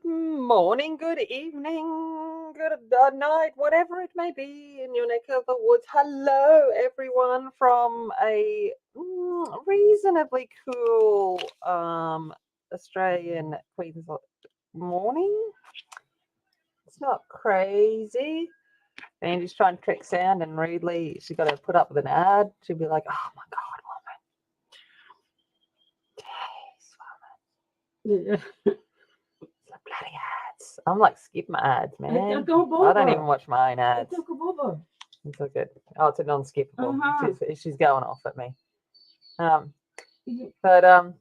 good morning, good evening, good night, whatever it may be in your neck of the woods. Hello, everyone, from a reasonably cool Australian Queensland morning. It's not crazy. Andy's trying to trick sound, and rudely she's got to put up with an ad. She'll be like, "Oh my God, woman, Yeah. bloody ads!" I'm like, skip my ads, man. Don't I don't even watch my own ads. Don't go bother. It's all good. Oh, it's a non-skippable. Uh-huh. She's going off at me. Yeah. But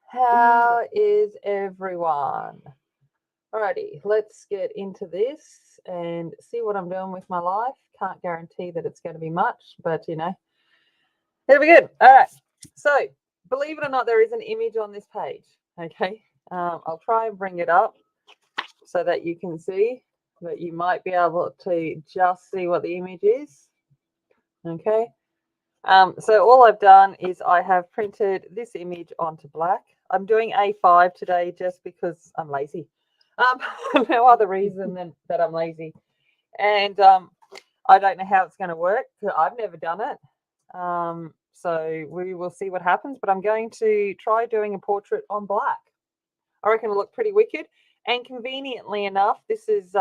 how is everyone? Alrighty, let's get into this and see what I'm doing with my life. Can't guarantee that it's going to be much, but you know, it'll be good. All right. So, believe it or not, there is an image on this page. Okay. I'll try and bring it up so that you can see, but you might be able to just see what the image is. Okay. So all I've done is I have printed this image onto black. I'm doing A5 today just because I'm lazy. No other reason than that I'm lazy. And I don't know how it's going to work. I've never done it. So we will see what happens. But I'm going to try doing a portrait on black. I reckon it'll look pretty wicked. And conveniently enough, this is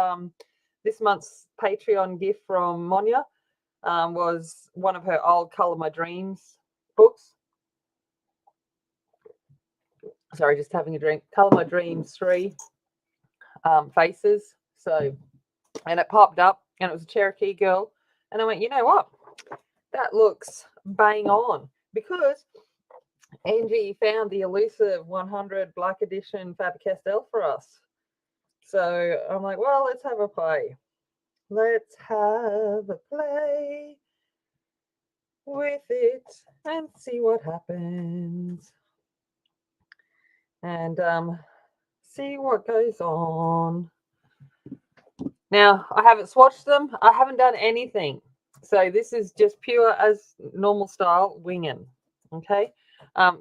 this month's Patreon gift from Monja. Was one of her old Colour My Dreams books. Sorry, just having a drink. Colour My Dreams 3 faces. So, and it popped up and it was a Cherokee Girl. And I went, you know what? That looks bang on, because Angie found the elusive 100 Black Edition Faber Castell for us. So I'm like, well, let's have a play. Let's have a play with it and see what happens. And see what goes on. Now, I haven't swatched them. I haven't done anything. So this is just pure as normal style winging. Okay.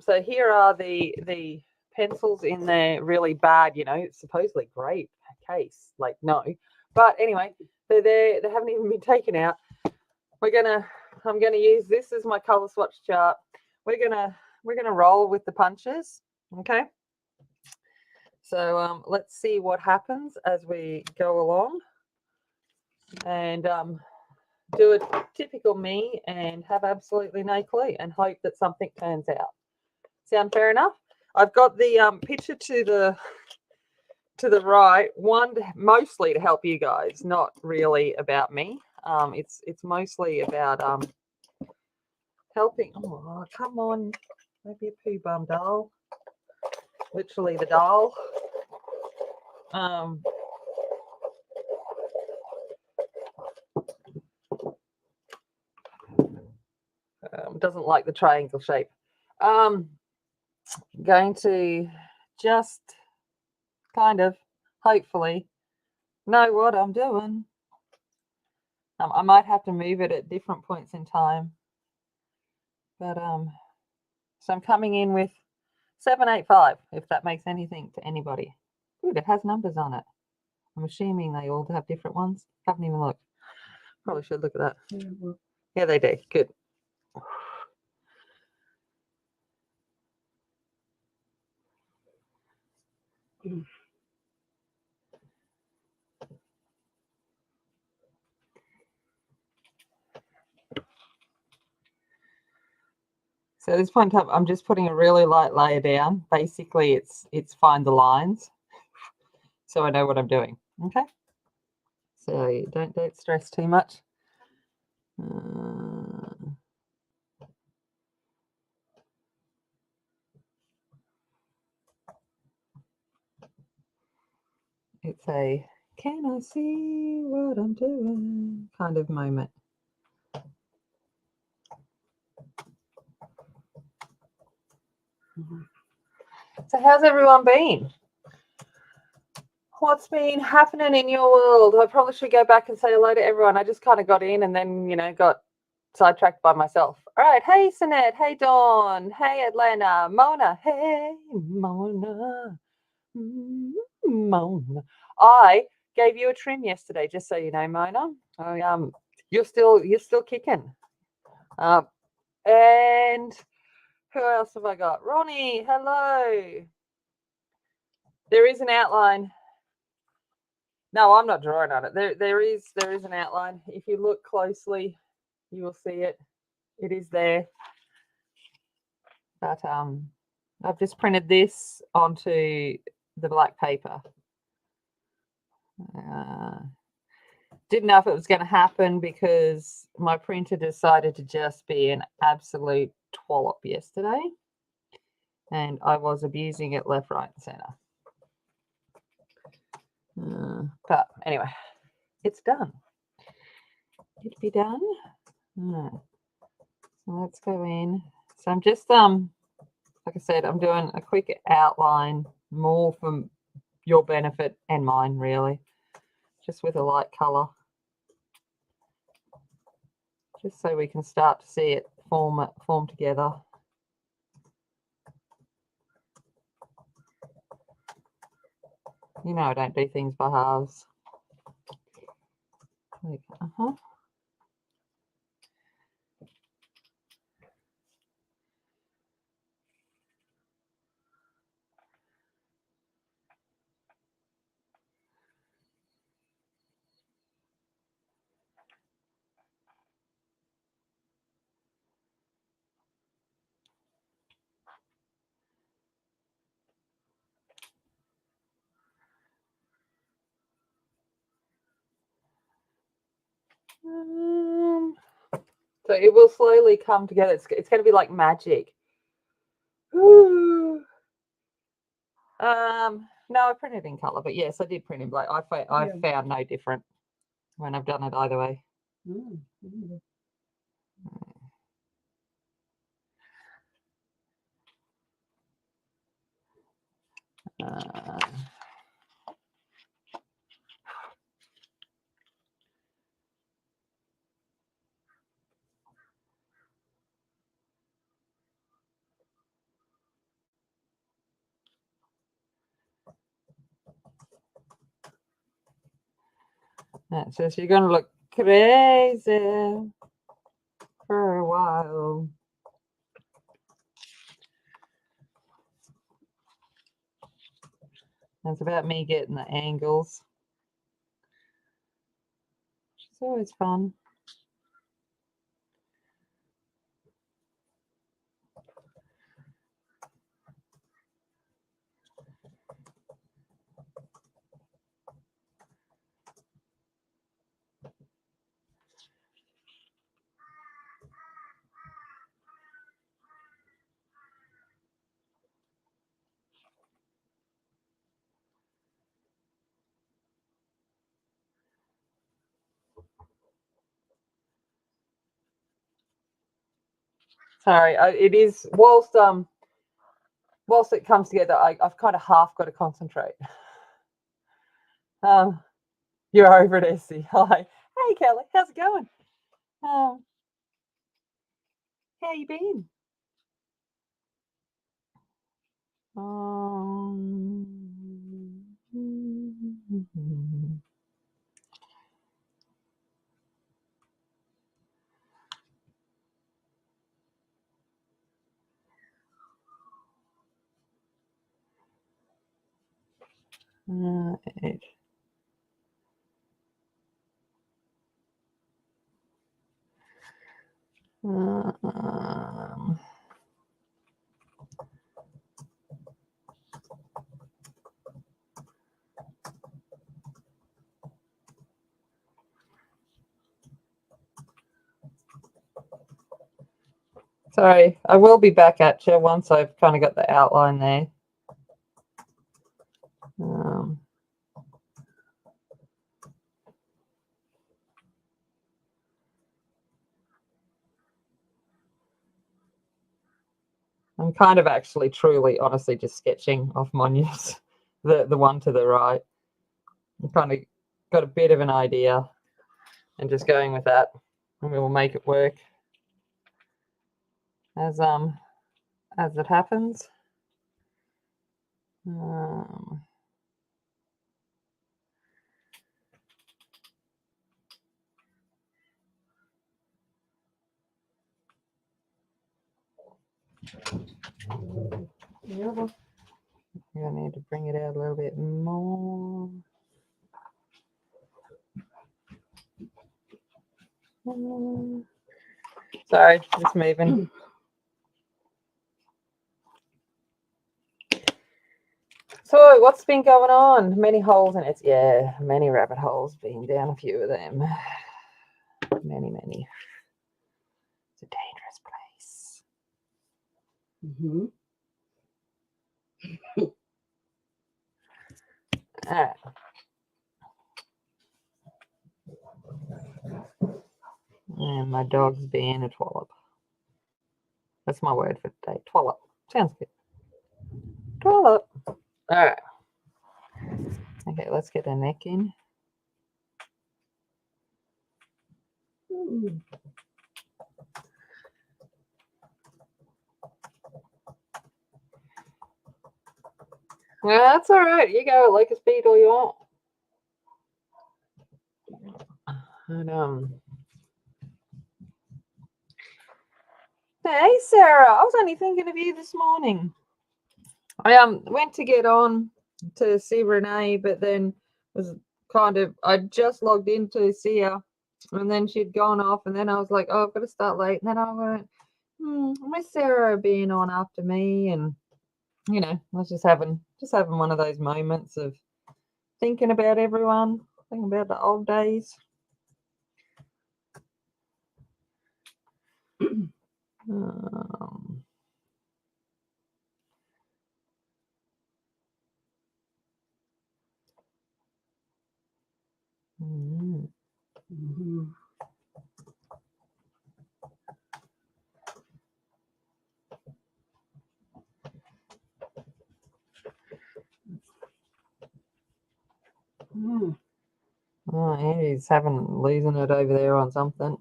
So here are the pencils in their really bad, supposedly great case. Like, no. But anyway, they're there. They haven't even been taken out. I'm gonna use this as my color swatch chart. We're gonna roll with the punches. Okay. So let's see what happens as we go along, and do a typical me and have absolutely no clue and hope that something turns out. Sound fair enough? I've got the picture to the right, mostly to help you guys, not really about me. It's mostly about helping. Oh, come on, maybe a poo bum doll. Literally the doll. Doesn't like the triangle shape. Going to just kind of hopefully know what I'm doing. I might have to move it at different points in time, but so I'm coming in with 785, if that makes anything to anybody. Good, it has numbers on it. I'm assuming they all have different ones. Haven't even looked. Probably should look at that. Yeah, they do. Good. So at this point in time, I'm just putting a really light layer down. Basically, it's find the lines, so I know what I'm doing. Okay. So don't stress too much. It's a can I see what I'm doing kind of moment. So how's everyone been? What's been happening in your world? I probably should go back and say hello to everyone. I just kind of got in and then, got sidetracked by myself. All right. Hey, Sinette. Hey, Dawn. Hey, Atlanta. Mona. Hey, Mona. Mona. I gave you a trim yesterday, just so you know, Mona. You're still kicking. And who else have I got? Ronnie, hello. There is an outline. No, I'm not drawing on it. There is an outline. If you look closely, you will see it. It is there. But I've just printed this onto the black paper. Didn't know if it was going to happen because my printer decided to just be an absolute twallop yesterday. And I was abusing it left, right, and centre. But anyway, it's done. It'll be done. So let's go in. So I'm just like I said, I'm doing a quick outline, more for your benefit and mine, really, just with a light colour, just so we can start to see it form together. You know, I don't do things by halves. So it will slowly come together. It's going to be like magic. No, I printed in colour, but yes, I did print in black. I found no different when I've done it either way. That says you're going to look crazy for a while. It's about me getting the angles, which is always fun. Sorry, it is whilst it comes together, I've kind of half got to concentrate. You're over it, Essie. Hi. Hey, Kelly. How's it going? How you been? Right. Sorry, I will be back at you once I've kind of got the outline there. I'm kind of actually, truly, honestly, just sketching off Monja's, the one to the right. I kind of got a bit of an idea and just going with that, and we will make it work as it happens. Yeah. I need to bring it out a little bit more. Sorry, just moving. So, what's been going on? Many holes in it. Yeah, many rabbit holes. Been down a few of them. Many. It's a dangerous place. Mm-hmm. All right. And my dog's being a twallop. That's my word for today. Twallop. Sounds good. Twallop. All right. Okay, let's get the neck in. Yeah, that's all right. You go like a speed all you want. And hey Sarah, I was only thinking of you this morning. I went to get on to see Renee, but then was I just logged in to see her, and then she'd gone off, and then I was like, oh, I've got to start late, and then I went, where's Sarah being on after me? And I was just having one of those moments of thinking about everyone, thinking about the old days. Mm-hmm. Oh, Andy's losing it over there on something.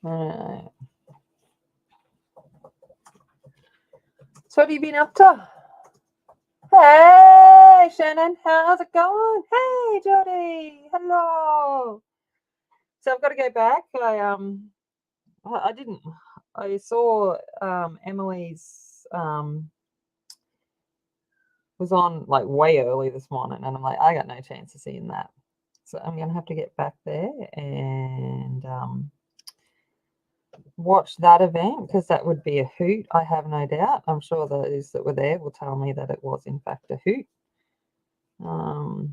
Alright. So what have you been up to? Hey, Shannon, how's it going? Hey, Jody, hello. So I've got to go back. I saw Emily's was on like way early this morning, and I'm like, I got no chance of seeing that. So I'm gonna have to get back there and watch that event, because that would be a hoot, I have no doubt. I'm sure those that were there will tell me that it was in fact a hoot. All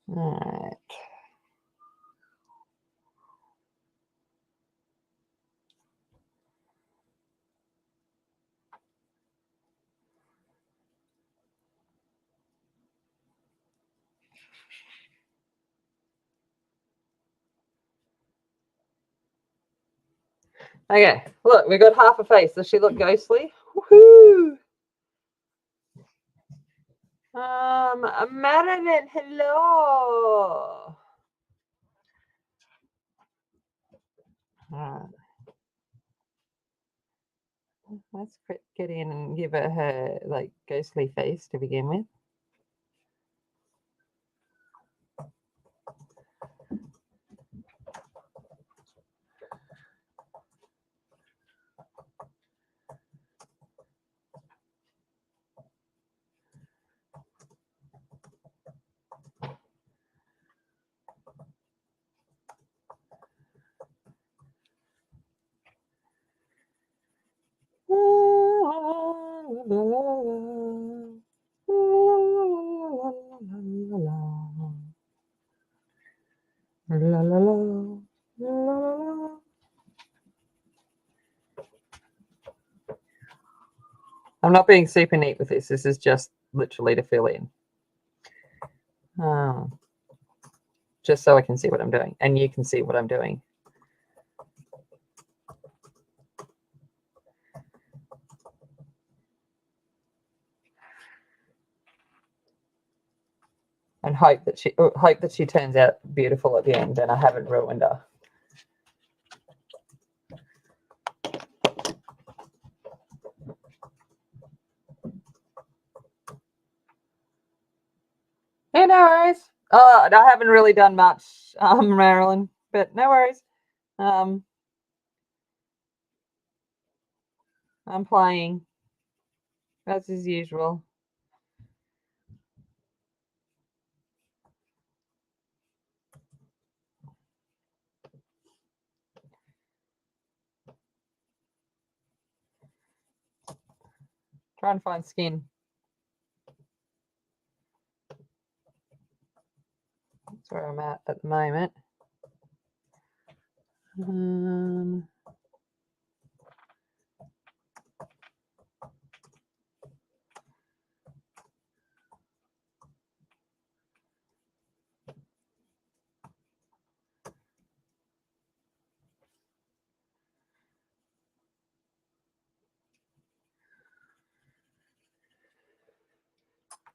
right. Okay, look, we got half a face. Does she look ghostly? Woohoo! Marilyn, hello. Let's get in and give her like ghostly face to begin with. I'm not being super neat with this. This is just literally to fill in. Just so I can see what I'm doing, and you can see what I'm doing. and hope that she turns out beautiful at the end and I haven't ruined her. Yeah, no worries. I haven't really done much, Marilyn, but no worries. I'm playing as is usual. Trying to find skin. That's where I'm at the moment.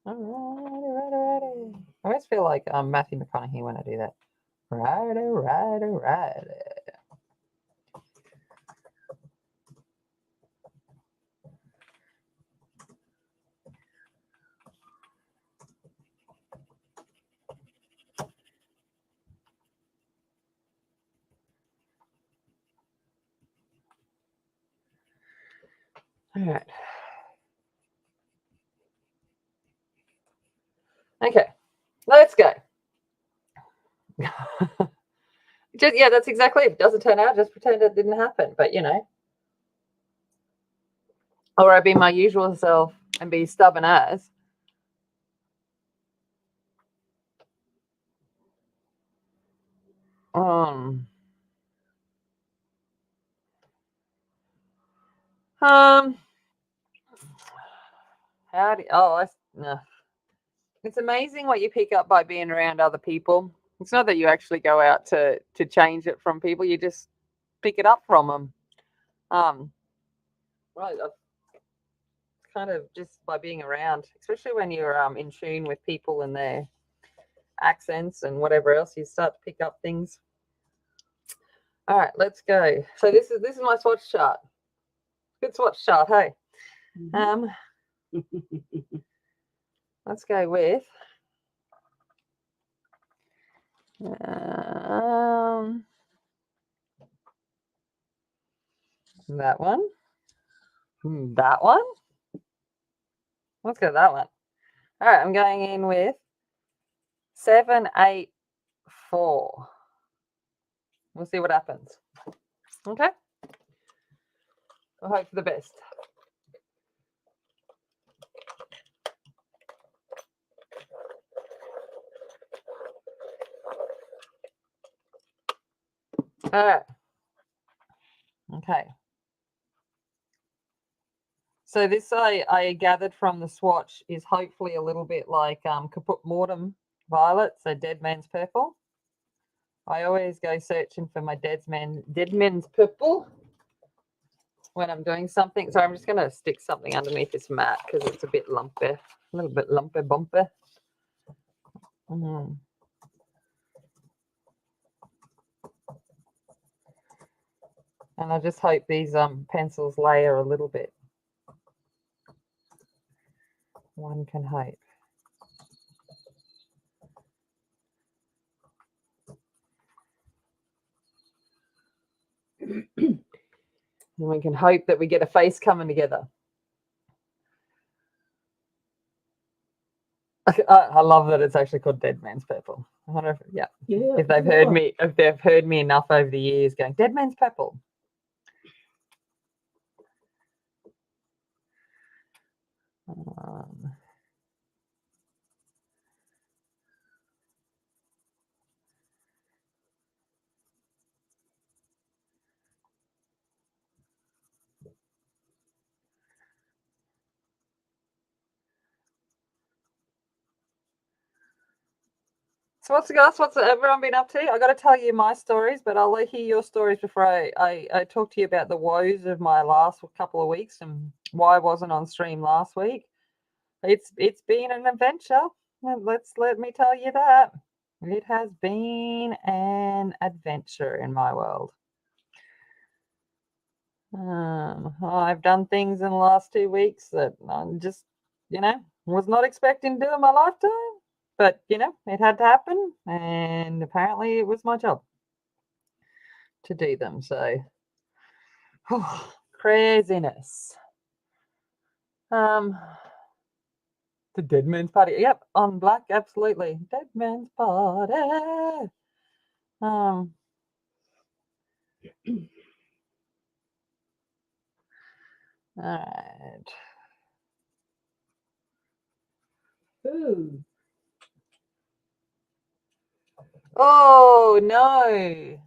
Alrighty. I always feel like Matthew McConaughey when I do that. Righty. All right. Okay, let's go. Yeah, that's exactly it. If it doesn't turn out, just pretend it didn't happen. But or I be my usual self and be stubborn as. No. It's amazing what you pick up by being around other people. It's not that you actually go out to change it from people. You just pick it up from them. Right, kind of just by being around, especially when you're in tune with people and their accents and whatever else, you start to pick up things. All right, let's go. So this is my swatch chart. Good swatch chart, hey. Let's go with that one. That one. Let's go that one. All right, I'm going in with 784. We'll see what happens. Okay. I'll hope for the best. All right. Okay. So this I gathered from the swatch is hopefully a little bit like Caput Mortem Violet, so Dead Man's Purple. I always go searching for my Dead Man's Purple when I'm doing something. So I'm just going to stick something underneath this mat because it's a bit lumpy, a little bit lumpy bumpy. And I just hope these pencils layer a little bit. One can hope. And we can hope that we get a face coming together. I love that it's actually called Dead Man's Purple. I wonder if if they've heard me enough over the years going Dead Man's Purple. So what's everyone been up to? I got to tell you my stories, but I'll hear your stories before I talk to you about the woes of my last couple of weeks and why I wasn't on stream last week. It's been an adventure. Let me tell you that. It has been an adventure in my world. I've done things in the last 2 weeks that I just, was not expecting to do in my lifetime. But, it had to happen. And apparently it was my job to do them. So, craziness. The Dead Man's Party. Yep, on Black, absolutely. Dead Man's Party. All right. Ooh. Oh no.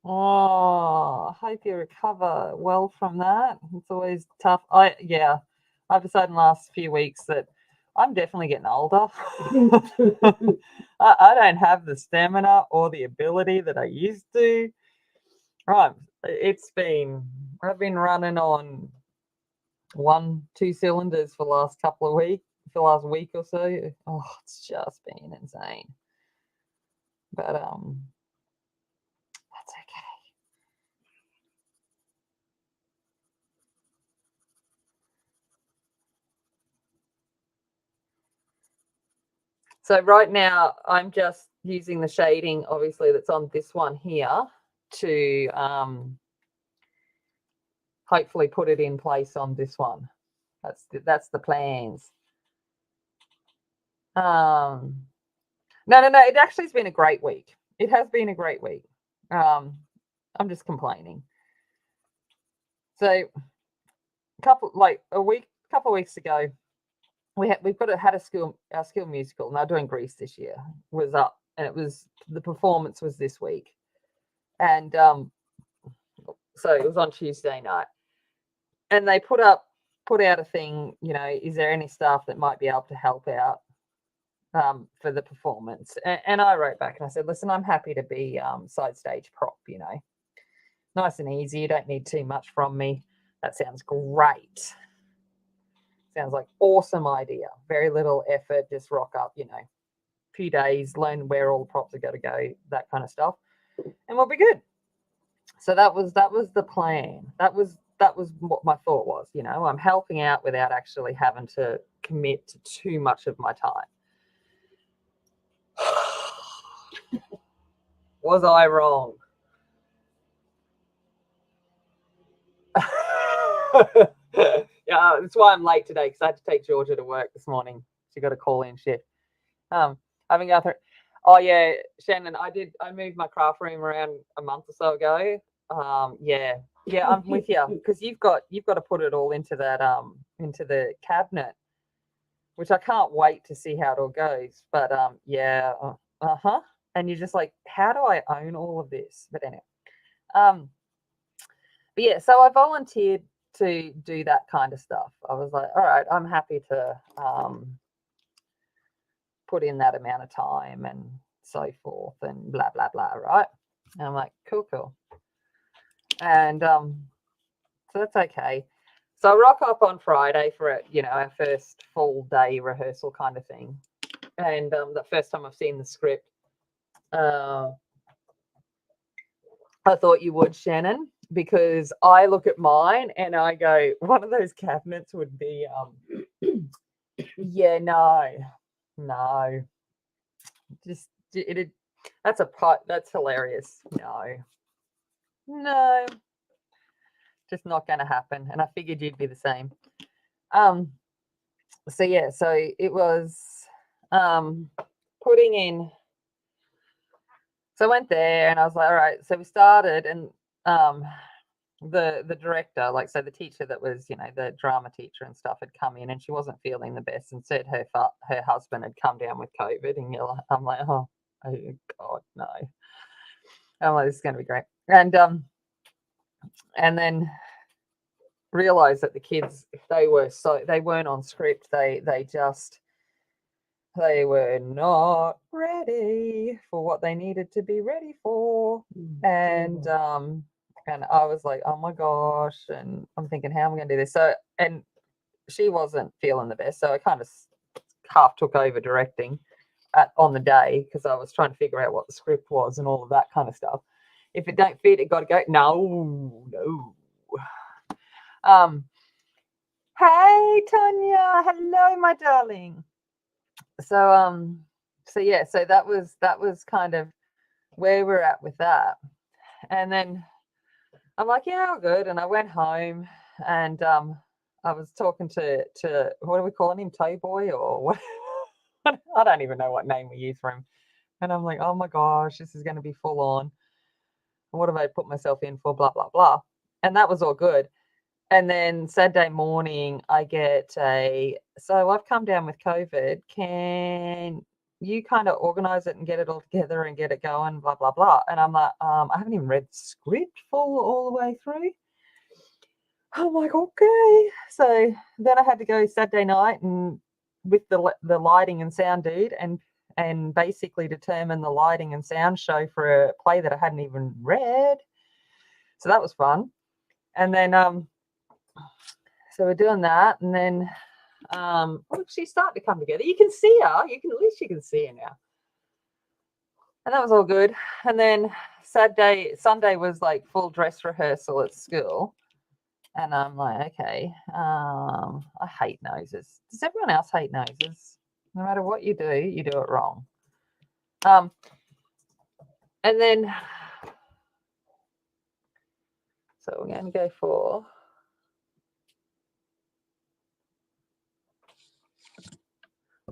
Oh, I hope you recover well from that. It's always tough. I've decided in the last few weeks that I'm definitely getting older. I don't have the stamina or the ability that I used to. Right. I've been running on 1, 2 cylinders for the last couple of weeks, for the last week or so. Oh, it's just been insane. But that's okay. So right now I'm just using the shading, obviously, that's on this one here to hopefully put it in place on this one. That's the plans. No. It actually has been a great week. It has been a great week. I'm just complaining. So couple of weeks ago, we've had our school musical. Now doing Greece this year was up, and the performance was this week, and so it was on Tuesday night, and they put out a thing. Is there any staff that might be able to help out for the performance? And I wrote back and I said, listen, I'm happy to be side stage prop. Nice and easy. You don't need too much from me. That sounds great. Sounds like awesome idea. Very little effort. Just rock up. Few days, learn where all the props are going to go, that kind of stuff, and we'll be good. So that was the plan. That was what my thought was. I'm helping out without actually having to commit to too much of my time. Was I wrong? Yeah, that's why I'm late today, because I had to take Georgia to work this morning. She got a call in shift. I've been going through. Oh yeah, Shannon, I moved my craft room around a month or so ago. Yeah, I'm with you, because you've got to put it all into that into the cabinet, which I can't wait to see how it all goes. But yeah, and you're just like, how do I own all of this? But anyway, but yeah, so I volunteered to do that kind of stuff. I was like, all right, I'm happy to put in that amount of time and so forth and blah blah blah, right? And I'm like, cool. And so that's okay. So I rock up on Friday for it, our first full day rehearsal kind of thing. And the first time I've seen the script, I thought you would, Shannon, because I look at mine and I go, one of those cabinets would be, yeah, no, just that's hilarious. No, just not going to happen. And I figured you'd be the same. So yeah, so it was putting in. So I went there and I was like, all right. So we started, and the director, so the teacher that was, the drama teacher and stuff, had come in, and she wasn't feeling the best, and said her husband had come down with COVID, and I'm like, oh God, no. I'm like, this is going to be great, and then realized that the kids, they weren't on script. They were not ready for what they needed to be ready for, and I was like, oh my gosh, and I'm thinking, how am I going to do this? So, and she wasn't feeling the best, so I kind of half took over directing, on the day, because I was trying to figure out what the script was and all of that kind of stuff. If it don't fit, it got to go. No. Hey Tanya, hello my darling. So yeah, so that was kind of where we're at with that. And then I'm like, yeah, all good. And I went home, and I was talking to what are we calling him, Toy Boy or what? I don't even know what name we use for him. And I'm like, oh my gosh, this is going to be full on. What have I put myself in for? Blah blah blah. And that was all good. And then Saturday morning, I get so I've come down with COVID. Can you kind of organize it and get it all together and get it going, blah, blah, blah. And I'm like, I haven't even read the script all the way through. I'm like, okay. So then I had to go Saturday night and with the lighting and sound dude and basically determine the lighting and sound show for a play that I hadn't even read. So that was fun. And then so we're doing that, and then she's starting to come together. You can see her. At least you can see her now. And that was all good. And then Sunday was like full dress rehearsal at school. And I'm like, okay, I hate noses. Does everyone else hate noses? No matter what you do it wrong. And then, so we're going to go for,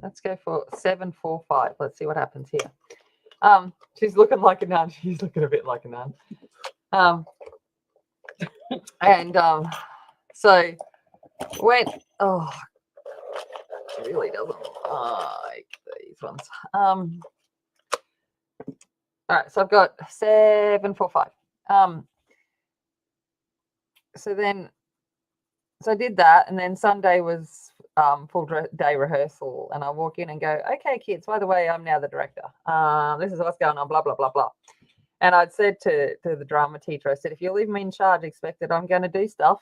let's go for 745. Let's see what happens here. She's looking like a nun. She's looking a bit like a nun. So went, oh, it really doesn't like these ones. All right, so I've got 745. So I did that, and then Sunday was full day rehearsal, and I walk in and go, okay, kids, by the way, I'm now the director. This is what's going on, blah, blah, blah, blah. And I'd said to the drama teacher, I said, if you leave me in charge, expect that I'm going to do stuff.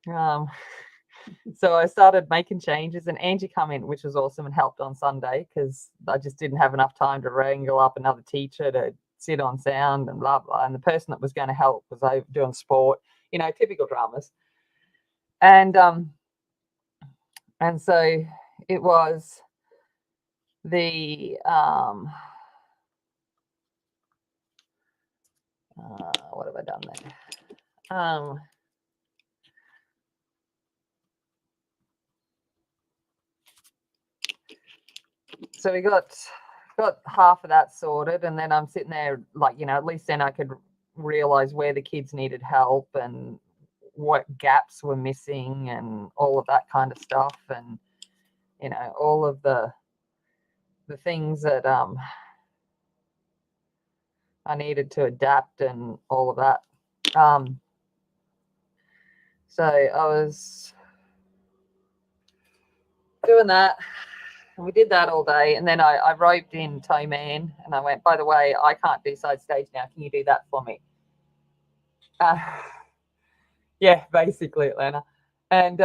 So I started making changes, and Angie come in, which was awesome, and helped on Sunday because I just didn't have enough time to wrangle up another teacher to sit on sound and blah, blah. And the person that was going to help was over doing sport, typical dramas. And so it was the what have I done there? So we got half of that sorted, and then I'm sitting there like, at least then I could realize where the kids needed help and what gaps were missing and all of that kind of stuff, and all of the things that I needed to adapt and all of that. So I was doing that, and we did that all day, and then I roped in Toe Man, and I went, by the way, I can't do side stage now, can you do that for me? Yeah, basically, Atlanta. And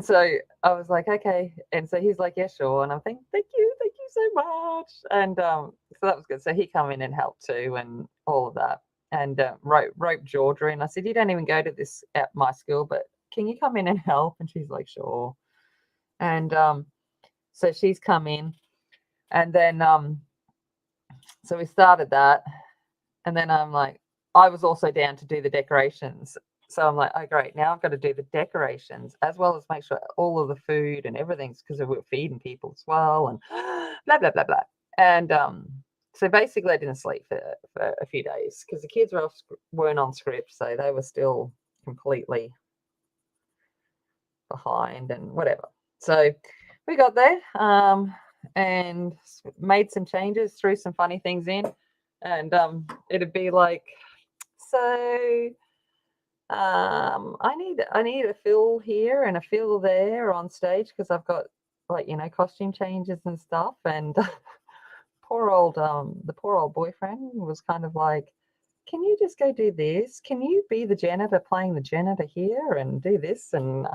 so I was like, okay. And so he's like, yeah, sure. And I'm thinking, thank you so much. And so that was good. So he come in and helped too, and all of that. And rope Georgia in. I said, you don't even go to this at my school, but can you come in and help? And she's like, sure. And so she's come in, and then so we started that, and then I'm like, I was also down to do the decorations. So I'm like, oh, great. Now I've got to do the decorations as well as make sure all of the food and everything's, because we're feeding people as well, and blah, blah, blah, blah. And so basically I didn't sleep for a few days because the kids weren't on script. So they were still completely behind and whatever. So we got there and made some changes, threw some funny things in. And it'd be like, so I need a fill here and a fill there on stage because I've got costume changes and stuff. And the poor old boyfriend was kind of like, can you just go do this? Can you be the janitor playing the janitor here and do this? And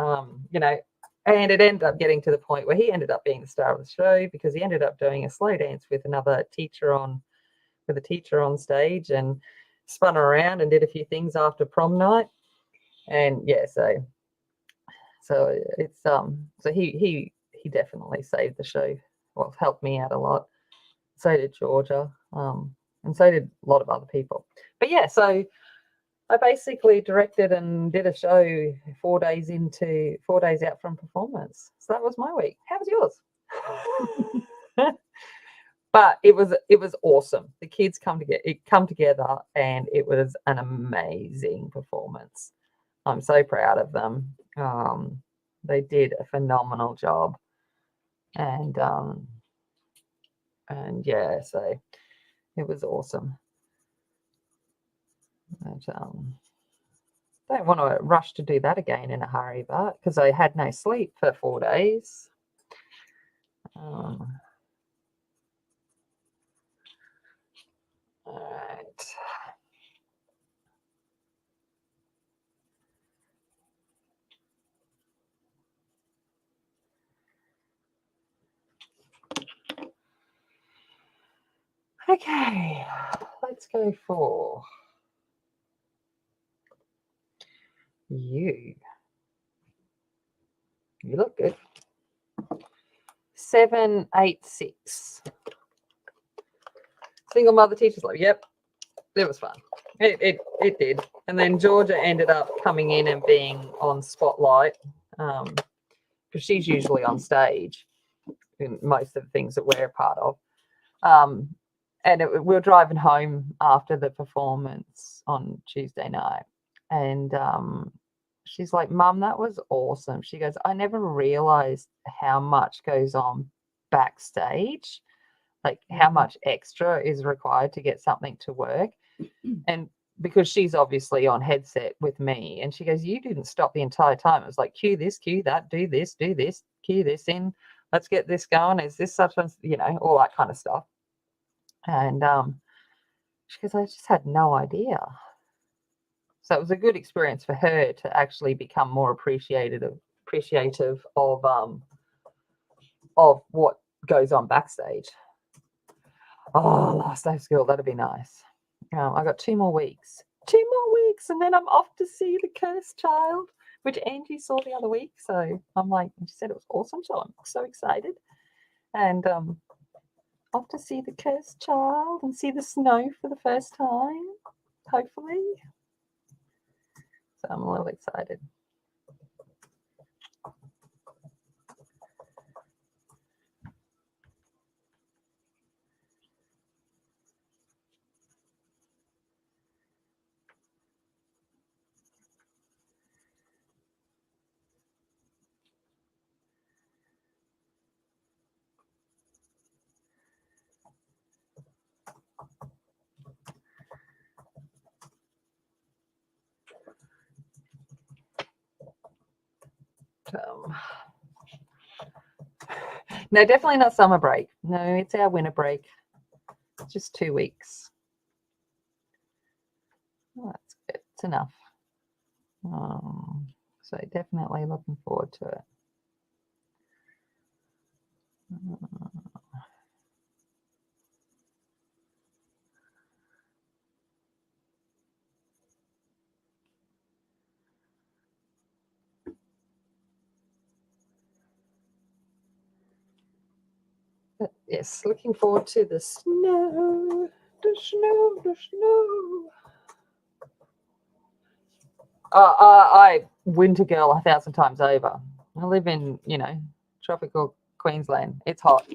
And it ended up getting to the point where he ended up being the star of the show because he ended up doing a slow dance with a teacher on stage, and spun around and did a few things after prom night. And yeah, so it's so he definitely saved the show. Well, helped me out a lot. So did Georgia, and so did a lot of other people. But yeah, so I basically directed and did a show 4 days out from performance. So that was my week. How was yours? But it was awesome. The kids come together, and it was an amazing performance. I'm so proud of them. They did a phenomenal job, and yeah, so it was awesome. But, don't want to rush to do that again in a hurry, but because I had no sleep for 4 days. All right. Okay, let's go for you. You look good. 786. Single mother teachers life. Yep, it was fun. It did. And then Georgia ended up coming in and being on Spotlight, because she's usually on stage in most of the things that we're a part of. And we were driving home after the performance on Tuesday night, and she's like, "Mum, that was awesome." She goes, "I never realized how much goes on backstage, like how much extra is required to get something to work." And because she's obviously on headset with me, and she goes, "You didn't stop the entire time. It was like, cue this, cue that, do this, cue this in, let's get this going. Is this such and, all that kind of stuff." And she goes, "I just had no idea." So it was a good experience for her to actually become more appreciative of what goes on backstage. Oh, last day of school, that'd be nice. I got 2 more weeks. 2 more weeks, and then I'm off to see The Cursed Child, which Angie saw the other week. So I'm like, she said it was awesome, so I'm so excited. And off to see The Cursed Child and see the snow for the first time, hopefully. So I'm a little excited. No, definitely not summer break. No, it's our winter break. It's just 2 weeks. Oh, that's good. It's enough. So definitely looking forward to it. But yes, looking forward to the snow, the snow, the snow. I winter girl 1,000 times over. I live in, tropical Queensland. It's hot.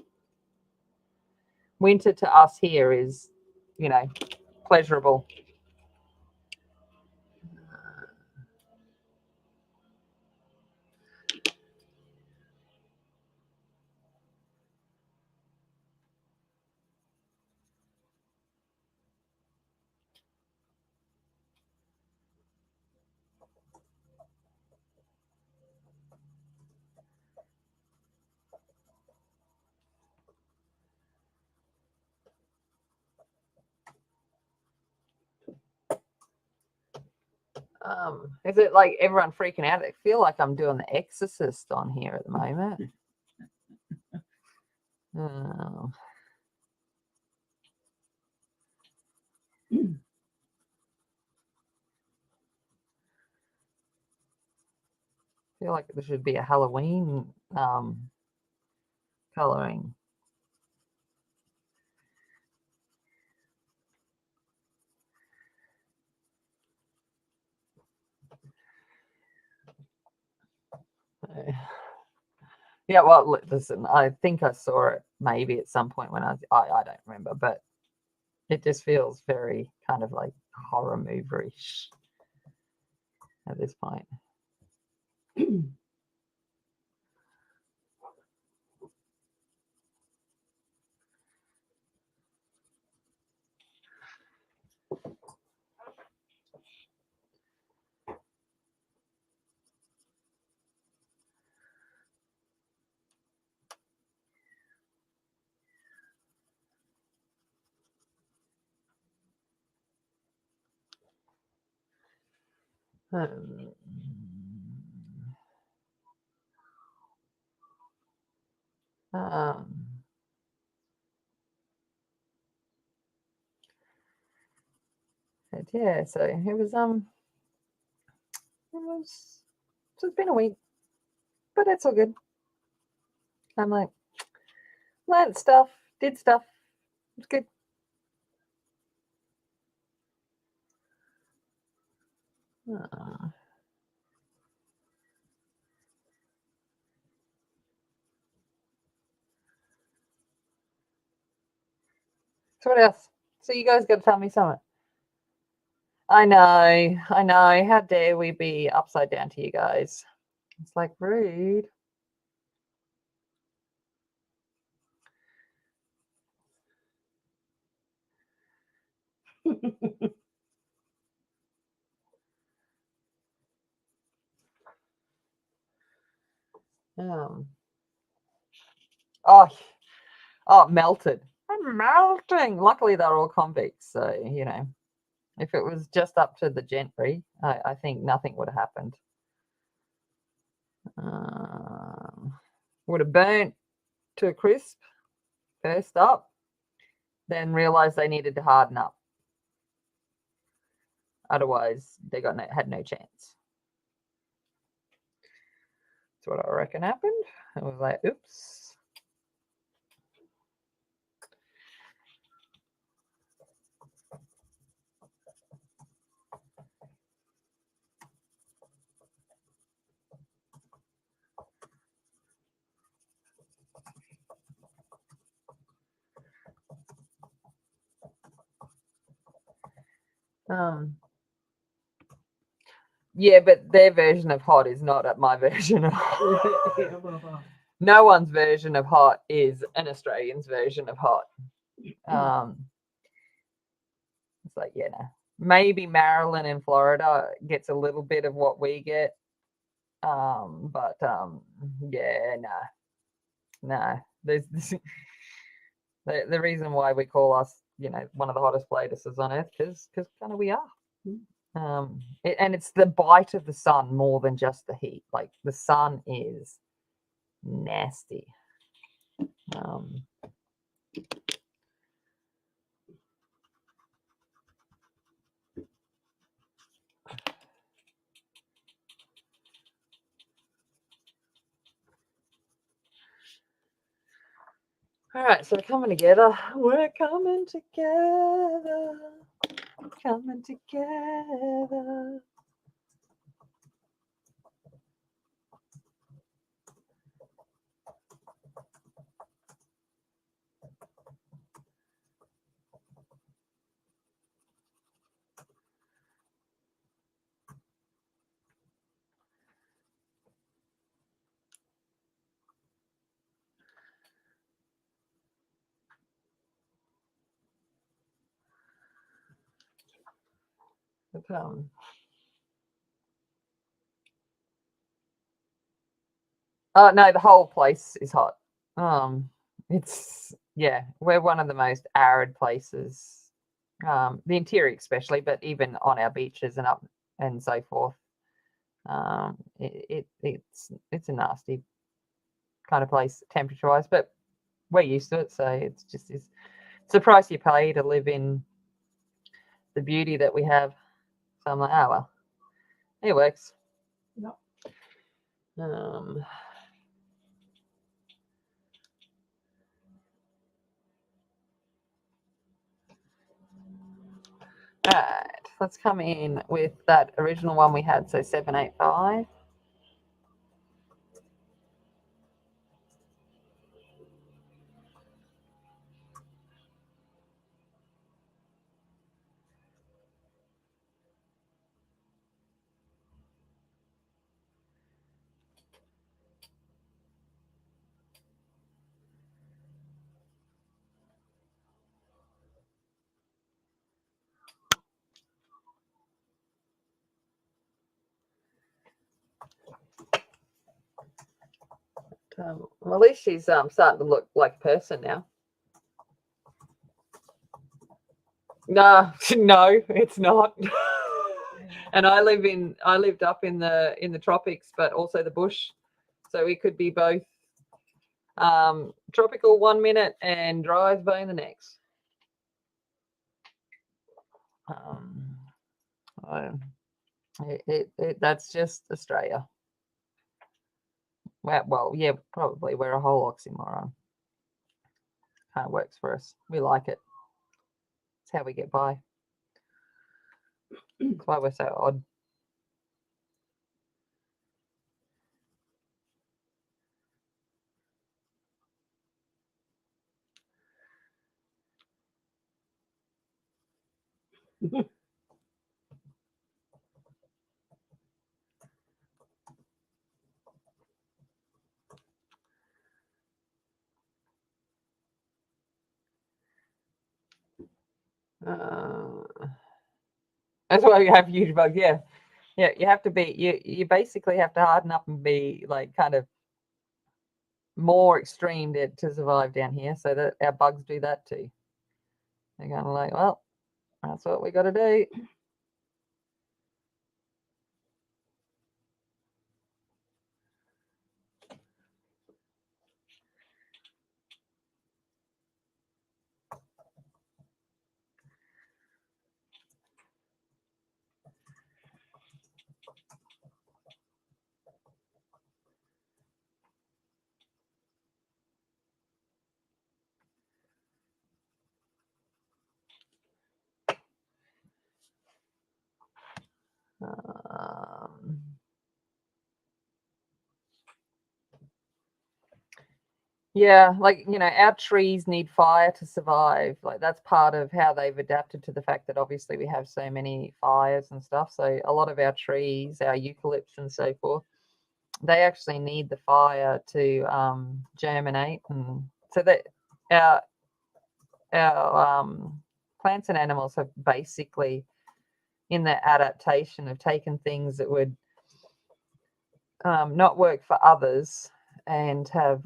Winter to us here is, pleasurable. Is it like everyone freaking out? I feel like I'm doing The Exorcist on here at the moment. Oh. I feel like there should be a Halloween coloring. Yeah, well, listen, I think I saw it maybe at some point when I don't remember, but it just feels very kind of like horror movie-ish at this point. Um, um, yeah, so it's been a week, but it's all good. I'm like learned stuff, did stuff. It's good. So what else? So you guys got to tell me something. I know. How dare we be upside down to you guys? It's like rude. Um. Oh, melted. I'm melting. Luckily, they're all convicts, so if it was just up to the gentry, I think nothing would have happened. Would have burnt to a crisp first up, then realized they needed to harden up. Otherwise, they had no chance. That's what I reckon happened. I was like, oops. Yeah, but their version of hot is not my version of hot. No one's version of hot is an Australian's version of hot. It's like, yeah, no. Maybe Maryland and Florida gets a little bit of what we get. But yeah, no. There's the reason why we call us, one of the hottest places on earth, because kind of we are. And it's the bite of the sun more than just the heat. Like the sun is nasty. All right, so we're coming together. We're coming together. Coming together. Oh no, the whole place is hot. We're one of the most arid places. The interior especially, but even on our beaches and up and so forth. It's a nasty kind of place temperature-wise, but we're used to it, so it's the price you pay to live in the beauty that we have. So I'm like, oh well, it works. Yep. All right, let's come in with that original one we had, so 785. Well, at least she's starting to look like a person now. No, no, it's not. And I lived up in the tropics, but also the bush, so we could be both tropical 1 minute and dry as bone the next. That's just Australia. Well, yeah, probably we're a whole oxymoron. Kind of works for us. We like it. It's how we get by. That's why we're so odd. That's why you have huge bugs. Yeah, yeah. You have to be. You basically have to harden up and be like kind of more extreme to survive down here. So that our bugs do that too. They're kind of like, well, that's what we got to do. Yeah, like, our trees need fire to survive. Like, that's part of how they've adapted to the fact that obviously we have so many fires and stuff. So a lot of our trees, our eucalypts and so forth, they actually need the fire to germinate, and so that our plants and animals have basically, in their adaptation, have taken things that would not work for others and have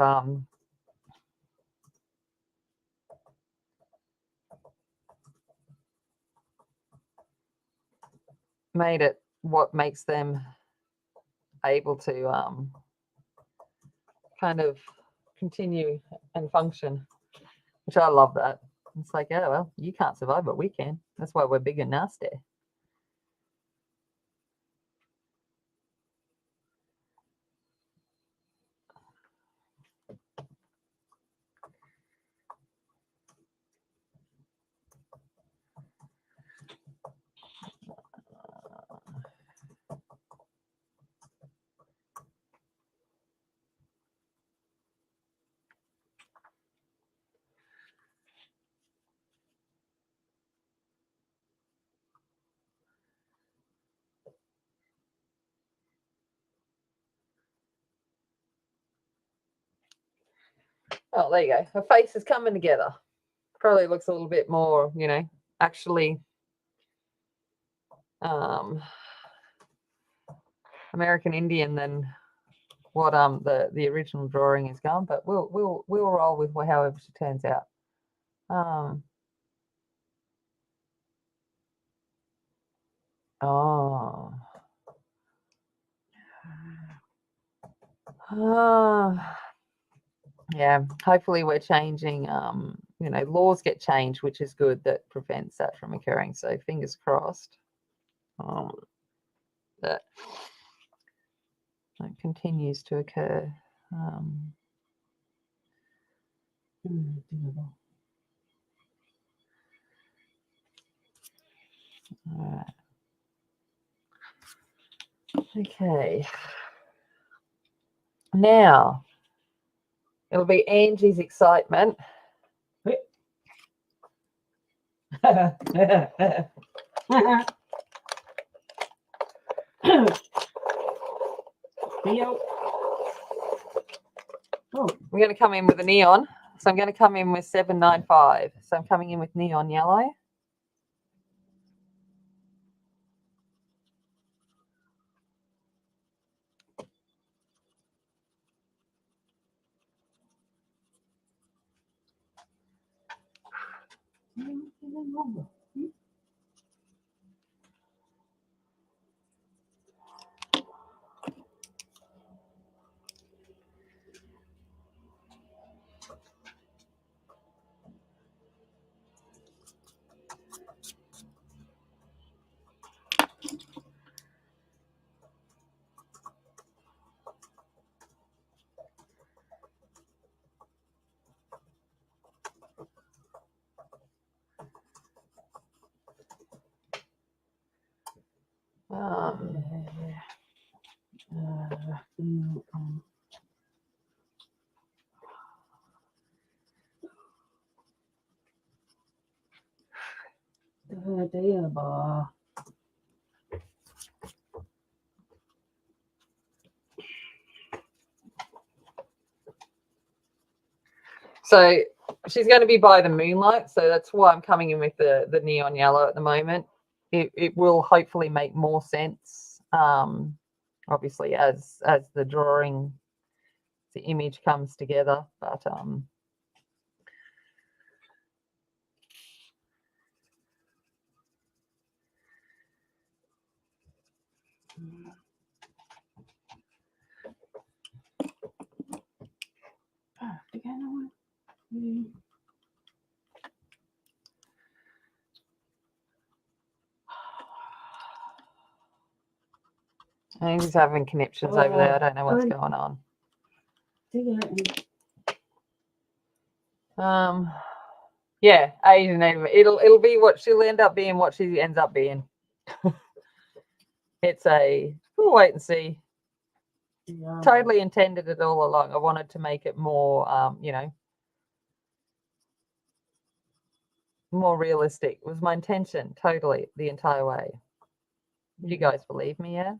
made it what makes them able to kind of continue and function, which I love that. It's like, oh, well, you can't survive, but we can. That's why we're big and nasty. Oh, there you go. Her face is coming together. Probably looks a little bit more, actually American Indian than what the original drawing is going. But we'll roll with however she turns out. Oh. Yeah, hopefully we're changing, laws get changed, which is good, that prevents that from occurring. So fingers crossed that it continues to occur. All right. Okay. Now, it'll be Angie's excitement. Theo. Oh, We're going to come in with a neon. So I'm going to come in with 795. So I'm coming in with neon yellow. So she's going to be by the moonlight. So that's why I'm coming in with the neon yellow at the moment. It will hopefully make more sense, obviously, as the drawing, the image comes together. But I think he's having conniptions over there. I don't know what's going on. Yeah, Asian. It'll be what she'll end up being. What she ends up being. We'll wait and see. yeah. Totally intended it all along. I wanted to make it more, more realistic. It was my intention, totally, the entire way. You guys believe me, yeah?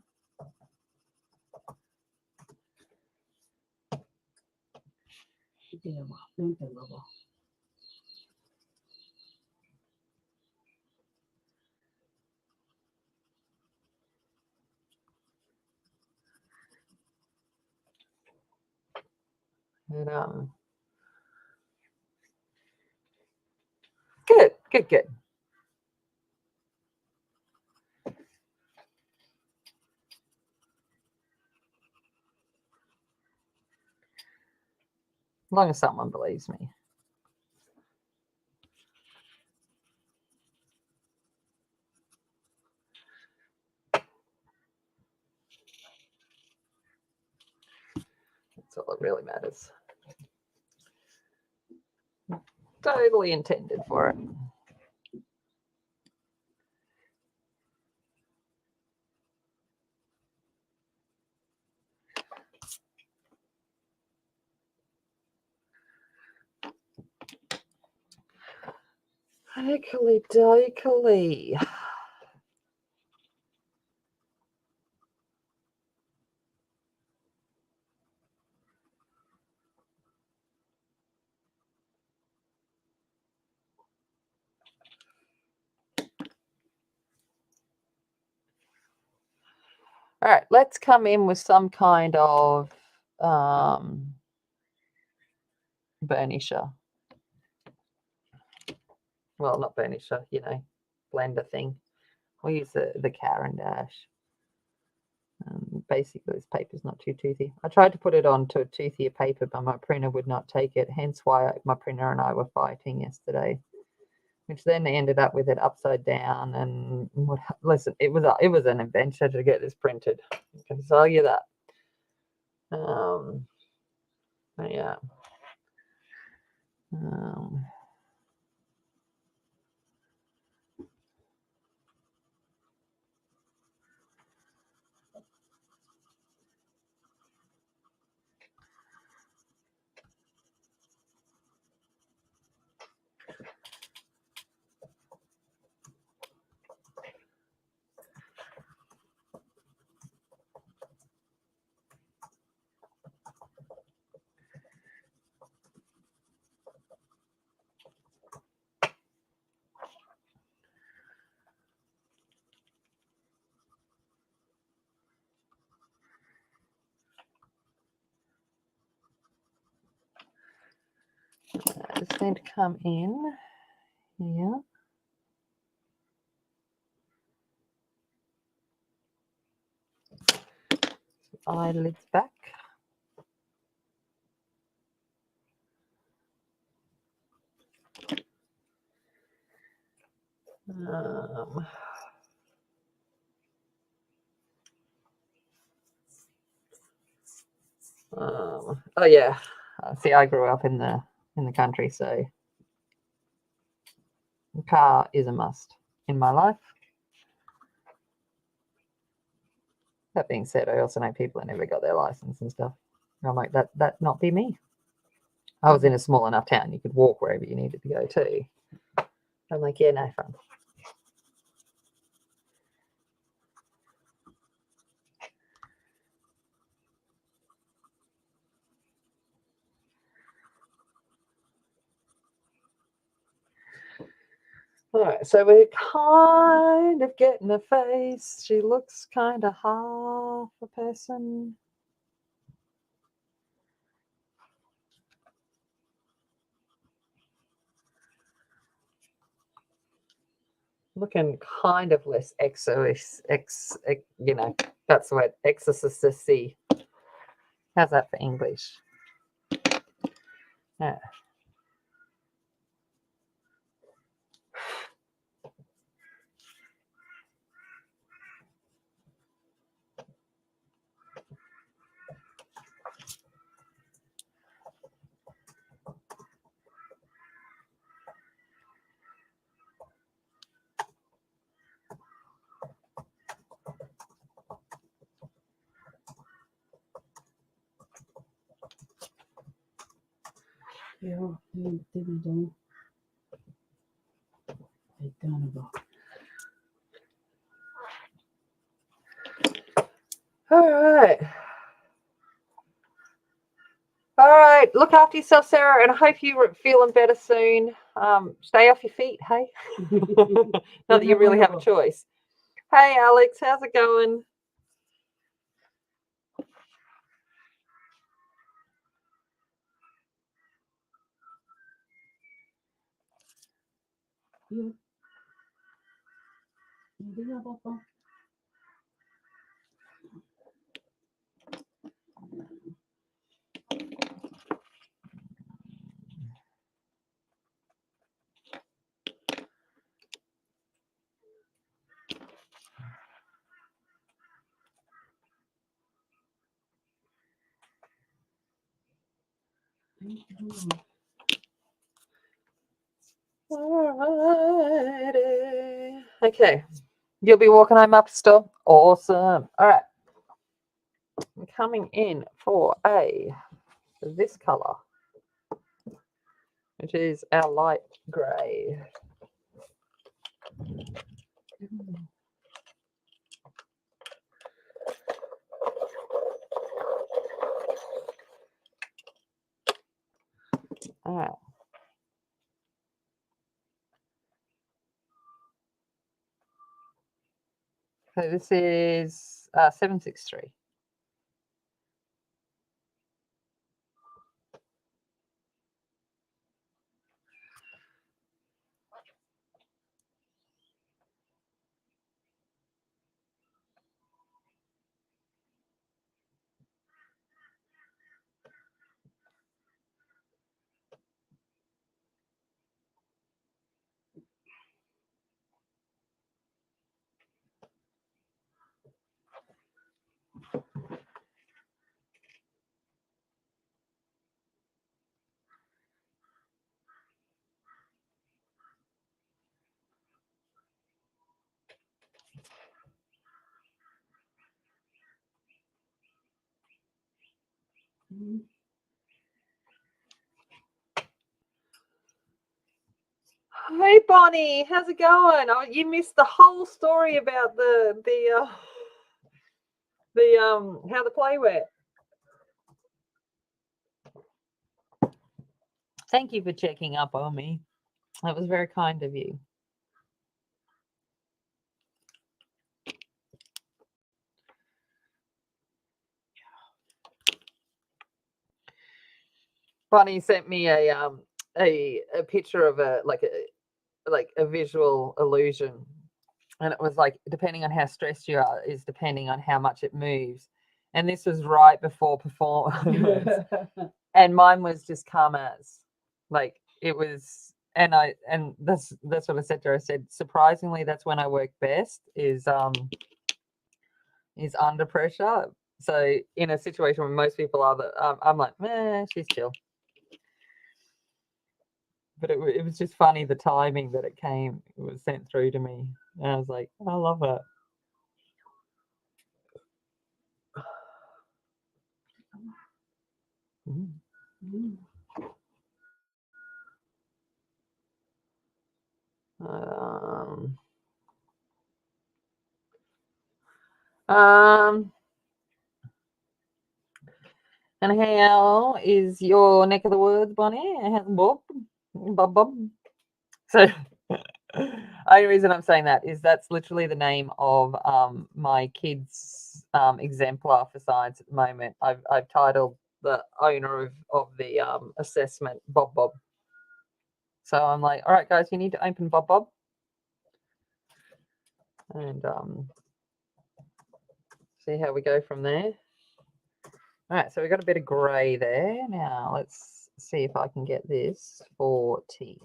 And, good. As long as someone believes me. That's all that really matters. Totally intended for it. Dokey. All right, let's come in with some kind of burnisher. Well, not burnisher, blender thing. We'll use the Caran Dash. basically this paper's not too toothy. I tried to put it onto a toothier paper, but my printer would not take it. Hence why my printer and I were fighting yesterday, which then ended up with it upside down. And listen, it was an adventure to get this printed. I can tell you that. Yeah. I just need to come in here. Eyelids back. Oh yeah. See, I grew up in the country, so a car is a must in my life. That being said, I also know people that never got their license and stuff. And I'm like, that not be me. I was in a small enough town you could walk wherever you needed to go to. I'm like, yeah, no fun. All right, so we're kind of getting a face. She looks kind of half a person. Looking kind of less you know, that's the word, exorcisty. How's that for English? Yeah. Ja, det vil de. Det kan det bare. All right. Look after yourself, Sarah, and I hope you're feeling better soon. Stay off your feet, hey? Not that you really have a choice. Hey, Alex, how's it going? Ja. Det er bare. Alrighty. Okay. You'll be walking home up still? Awesome. All right. I'm coming in for this color, which is our light grey. All right. So this is 763. Hey Bonnie, how's it going? Oh, you missed the whole story about the how the play went. Thank you for checking up on me. That was very kind of you. Bonnie sent me a picture of a visual illusion, and it was like depending on how stressed you are is depending on how much it moves, and this was right before performance, and mine was just calm as, like it was, and that's what I said to her. I said surprisingly that's when I work best is under pressure. So in a situation where most people are, I'm like, she's chill. But it was just funny the timing that it was sent through to me. And I was like, I love it. And how is your neck of the woods, Bonnie? Bob. So only reason I'm saying that is that's literally the name of my kids' exemplar for science at the moment. I've titled the owner of the assessment Bob. So I'm like, all right, guys, you need to open Bob, and see how we go from there. All right, so we've got a bit of grey there. Now let's see if I can get this for teeth.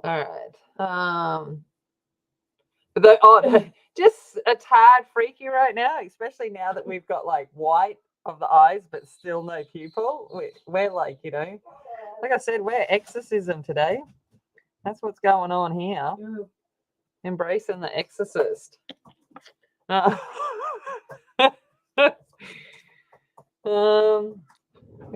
All right. Just a tad freaky right now, especially now that we've got like white of the eyes, but still no pupil. We're like, like I said, we're exorcism today. That's what's going on here. Embracing the exorcist. The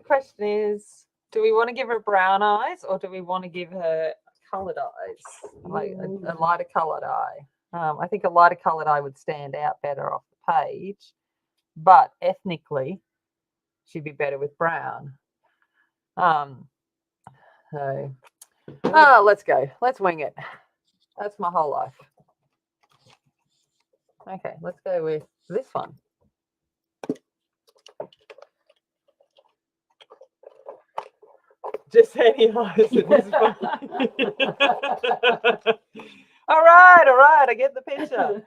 question is, do we want to give her brown eyes or do we want to give her coloured eyes, like a lighter coloured eye? I think a lighter coloured eye would stand out better off the page, but ethnically, she'd be better with brown. Let's go. Let's wing it. That's my whole life. Okay, let's go with this one. Just any eyes at this point. All right. I get the picture.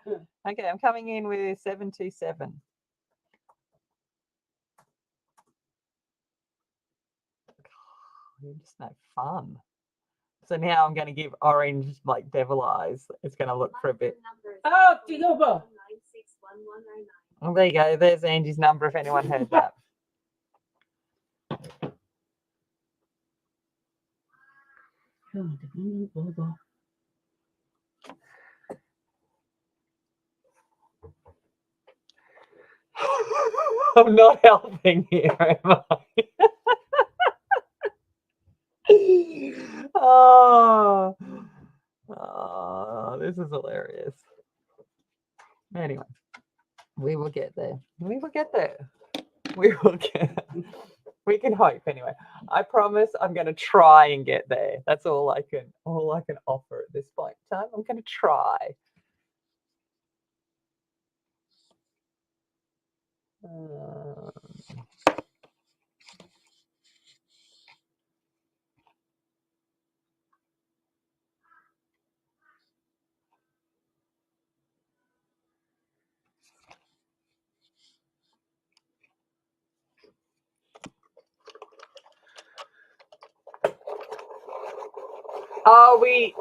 Okay, I'm coming in with 727. You're just no fun. So now I'm going to give orange like devil eyes. It's going to look for a bit. Oh, Tinoba. Oh, there you go. There's Angie's number if anyone heard that. I'm not helping here, am I? Oh, this is hilarious. Anyway, we will get there. We will get there. We can hope anyway. I promise I'm going to try and get there. That's all I can offer at this point in time. I'm going to try.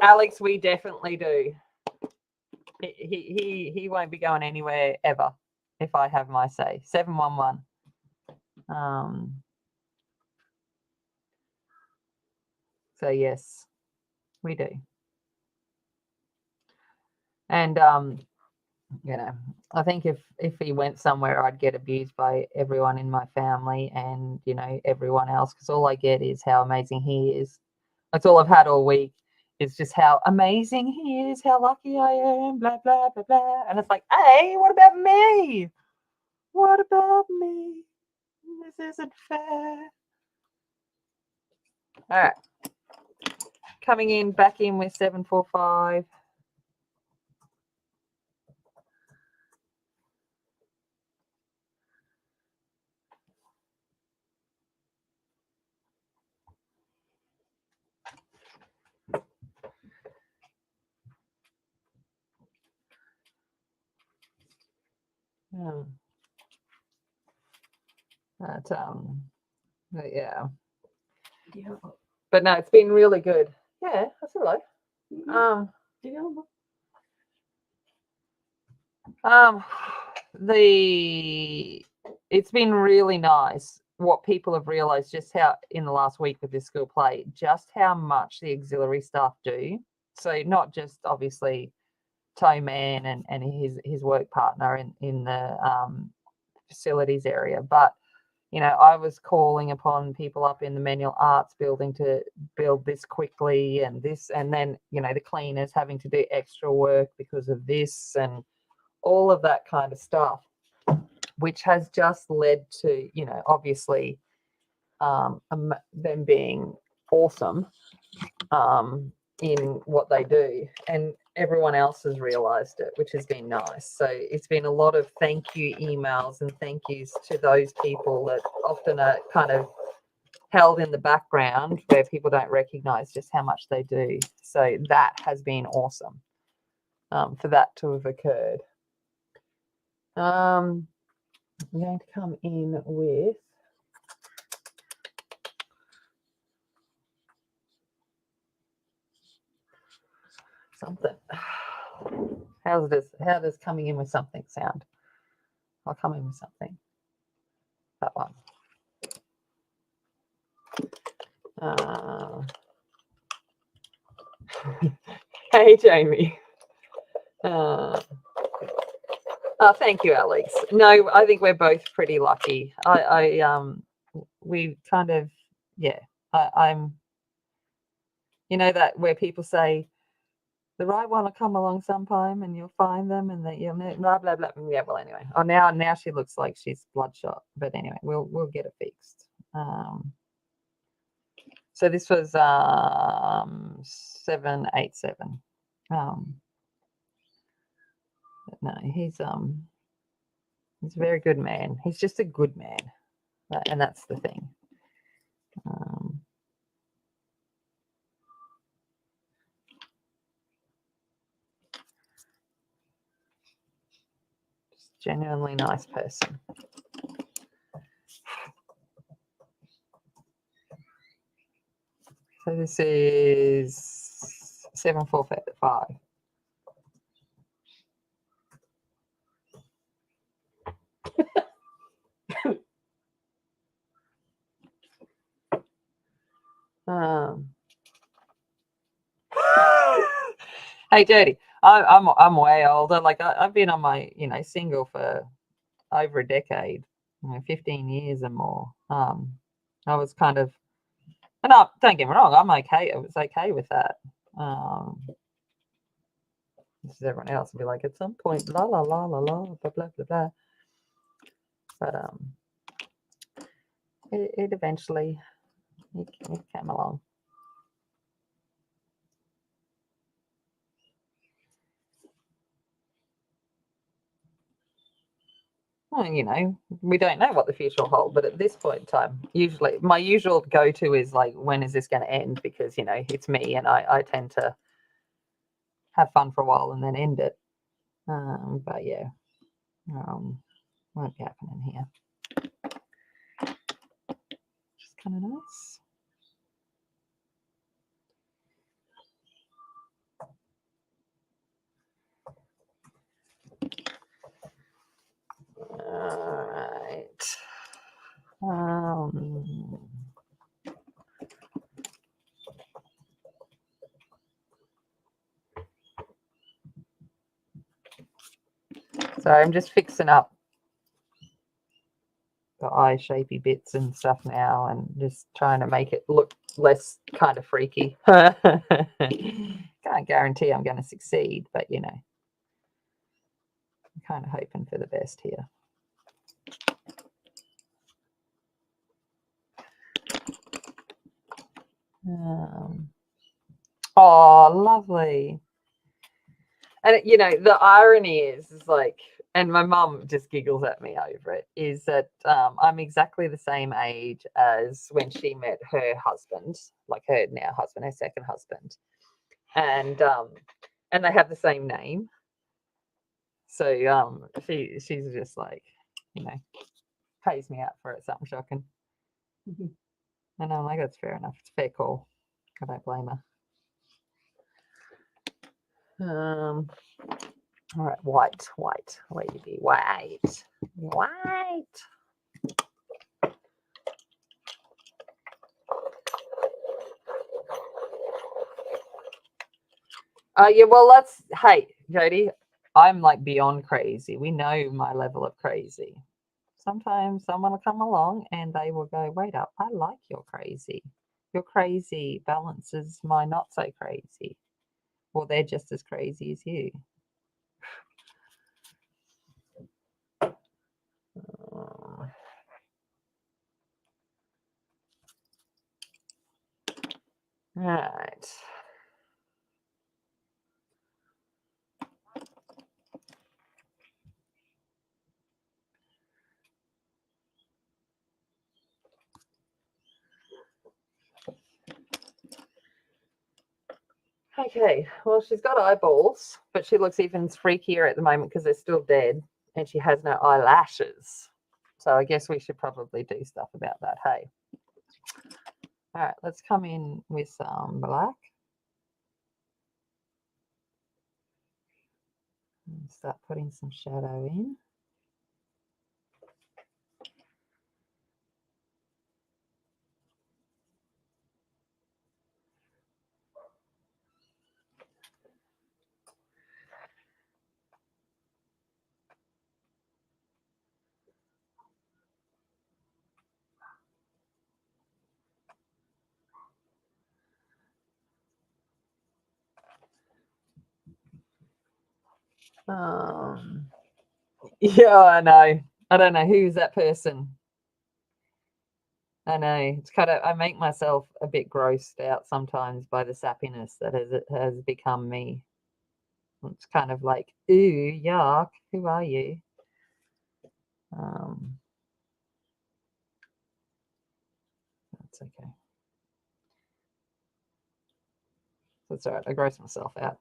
Alex, we definitely do. He won't be going anywhere ever if I have my say. 711. So yes, we do. And you know, I think if he went somewhere, I'd get abused by everyone in my family and, you know, everyone else, because all I get is how amazing he is. That's all I've had all week. It's just how amazing he is, how lucky I am, blah blah blah blah. And it's like, hey, what about me? What about me? This isn't fair. All right. Coming in, back in with 745. Yeah. But yeah. But no, it's been really good. Yeah, that's hello. It's been really nice what people have realized, just how in the last week with this school play, just how much the auxiliary staff do. So not just obviously Toe Man and his work partner in the facilities area, but you know, I was calling upon people up in the manual arts building to build this quickly, and this, and then, you know, the cleaners having to do extra work because of this, and all of that kind of stuff, which has just led to, you know, obviously them being awesome in what they do, and everyone else has realized it, which has been nice. So it's been a lot of thank you emails and thank yous to those people that often are kind of held in the background, where people don't recognize just how much they do. So that has been awesome for that to have occurred. I'm going to come in with something. How does coming in with something sound? I'll come in with something. That one. Hey, Jamie. Oh, thank you, Alex. No, I think we're both pretty lucky. We kind of, yeah. I'm, you know, that where people say the right one will come along sometime and you'll find them, and that you'll blah blah blah. Yeah. Well, anyway. Oh, now she looks like she's bloodshot, but anyway, we'll get it fixed. So this was 787. No, he's a very good man. He's just a good man, and that's the thing. Just genuinely nice person. So this is 745. Hey, Dirty. I'm way older. Like I've been on my, you know, single for over a decade, 15 years and more. I was kind of, and don't get me wrong, I'm okay. I was okay with that. This is everyone else will be like, at some point, la la la la la, blah blah blah blah. But it eventually it came along. Well, you know, we don't know what the future will hold, but at this point in time, usually my usual go-to is like, when is this going to end? Because, you know, it's me, and I tend to have fun for a while and then end it. But yeah, won't be happening here. Just kind of nice. All right. So I'm just fixing up the eye shapey bits and stuff now and just trying to make it look less kind of freaky. Can't guarantee I'm going to succeed, but you know, I'm kind of hoping for the best here. Oh, lovely. And you know, the irony is like, and my mum just giggles at me over it, is that I'm exactly the same age as when she met her husband, like her now husband, her second husband, and they have the same name. So she's just like, you know, pays me out for it, something shocking. And I'm like, that's fair enough. It's a fair call. I don't blame her. All right, white, where you be? White. Yeah, well, hey, Jody, I'm like beyond crazy. We know my level of crazy. Sometimes someone will come along and they will go, wait up, I like your crazy. Your crazy balances my not so crazy. Well, they're just as crazy as you. Right. Okay, well, she's got eyeballs, but she looks even freakier at the moment because they're still dead and she has no eyelashes. So I guess we should probably do stuff about that, hey? All right, let's come in with some black. And start putting some shadow in. Yeah, I know. I don't know who's that person. I know. It's kind of, I make myself a bit grossed out sometimes by the sappiness that has become me. It's kind of like, ooh, yuck, who are you? That's okay. That's all right. I gross myself out.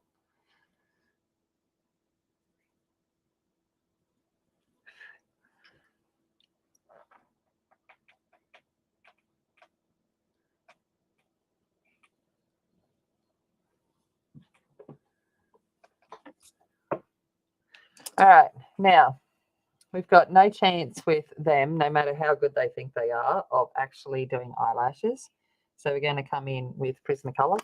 All right, now we've got no chance with them, no matter how good they think they are, of actually doing eyelashes. So we're going to come in with Prismacolor.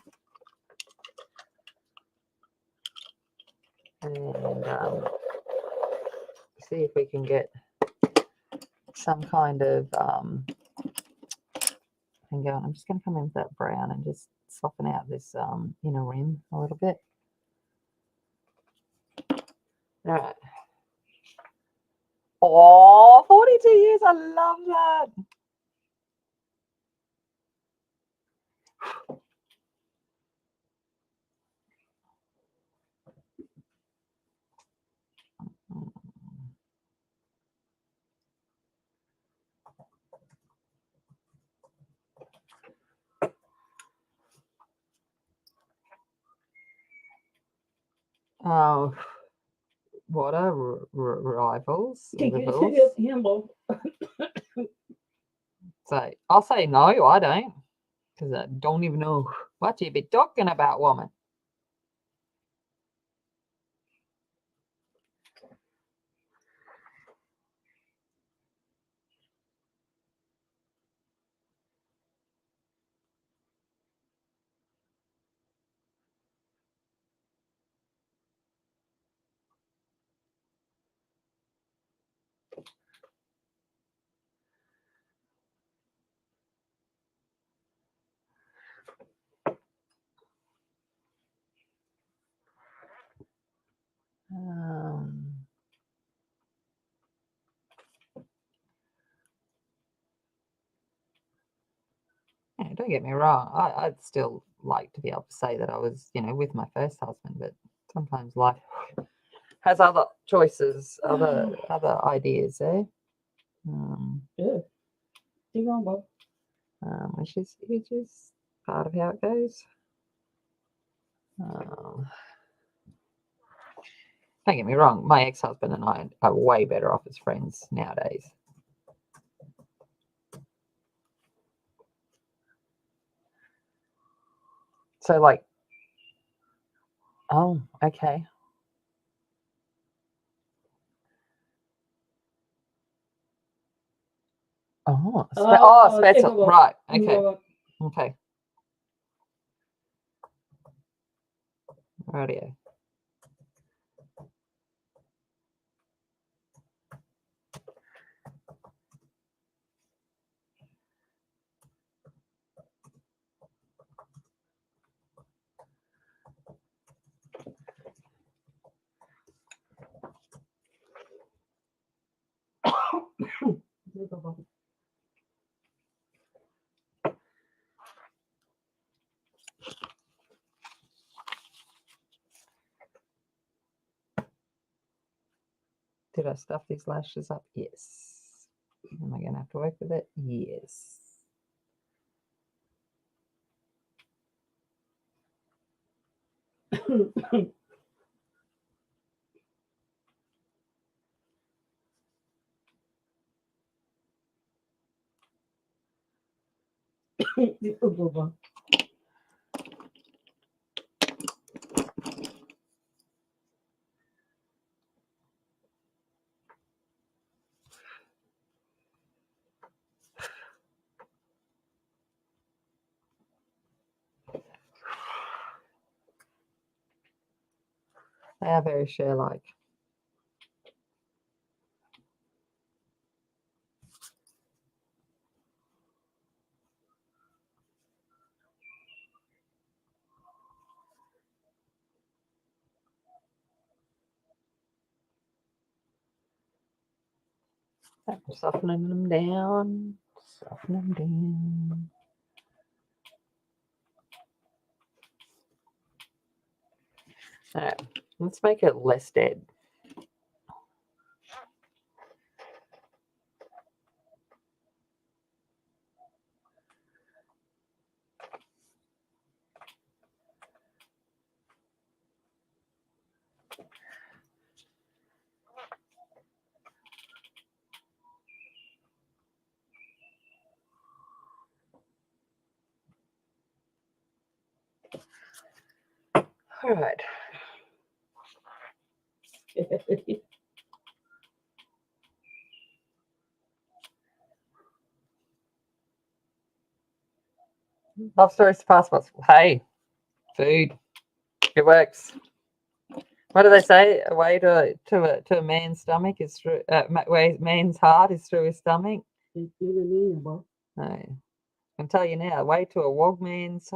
And see if we can get some kind of thing going. I'm just going to come in with that brown and just soften out this inner rim a little bit. All right. Oh, 42 years. I love that. Oh, what are rivals? So I'll say no, I don't, because I don't even know what you be talking about, woman. don't get me wrong. I'd still like to be able to say that I was, with my first husband, but sometimes life has other choices, other ideas there. Yeah. Keep going, Bo. Which is part of how it goes. Don't get me wrong, my ex-husband and I are way better off as friends nowadays. So, like, oh, okay. Oh, Spetzel, right? Okay, okay. Radio. Did I stuff these lashes up? Yes. Am I going to have to work with it? Yes. They are very share-like. Softening them down. Soften them down. All right, let's make it less dead. All right. Love stories to passports. Hey, food. It works. What do they say? A way to a man's stomach is through. Man's heart is through his stomach. No. I can tell you now. A way to a wog man's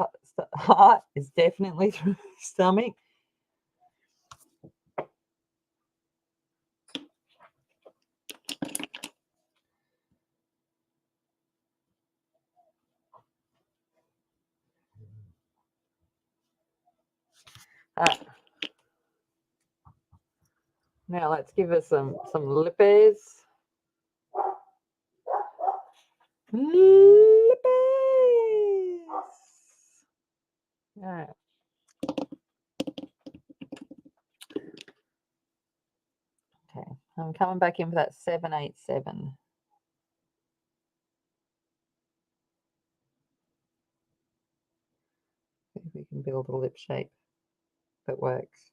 heart is definitely through his stomach. Now let's give her some lippies. Lippies. All right. Okay, I'm coming back in for that 787. See if we can build a lip shape that works.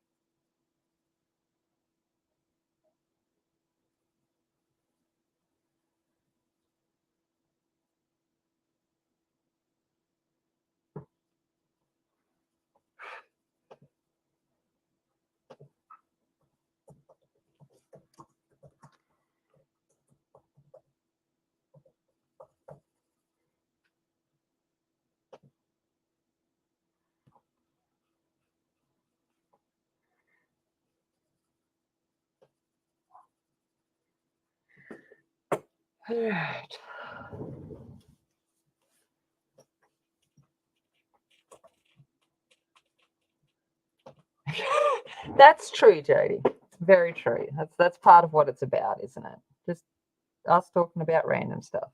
All right. That's true, Jody. Very true. That's part of what it's about, isn't it? Just us talking about random stuff.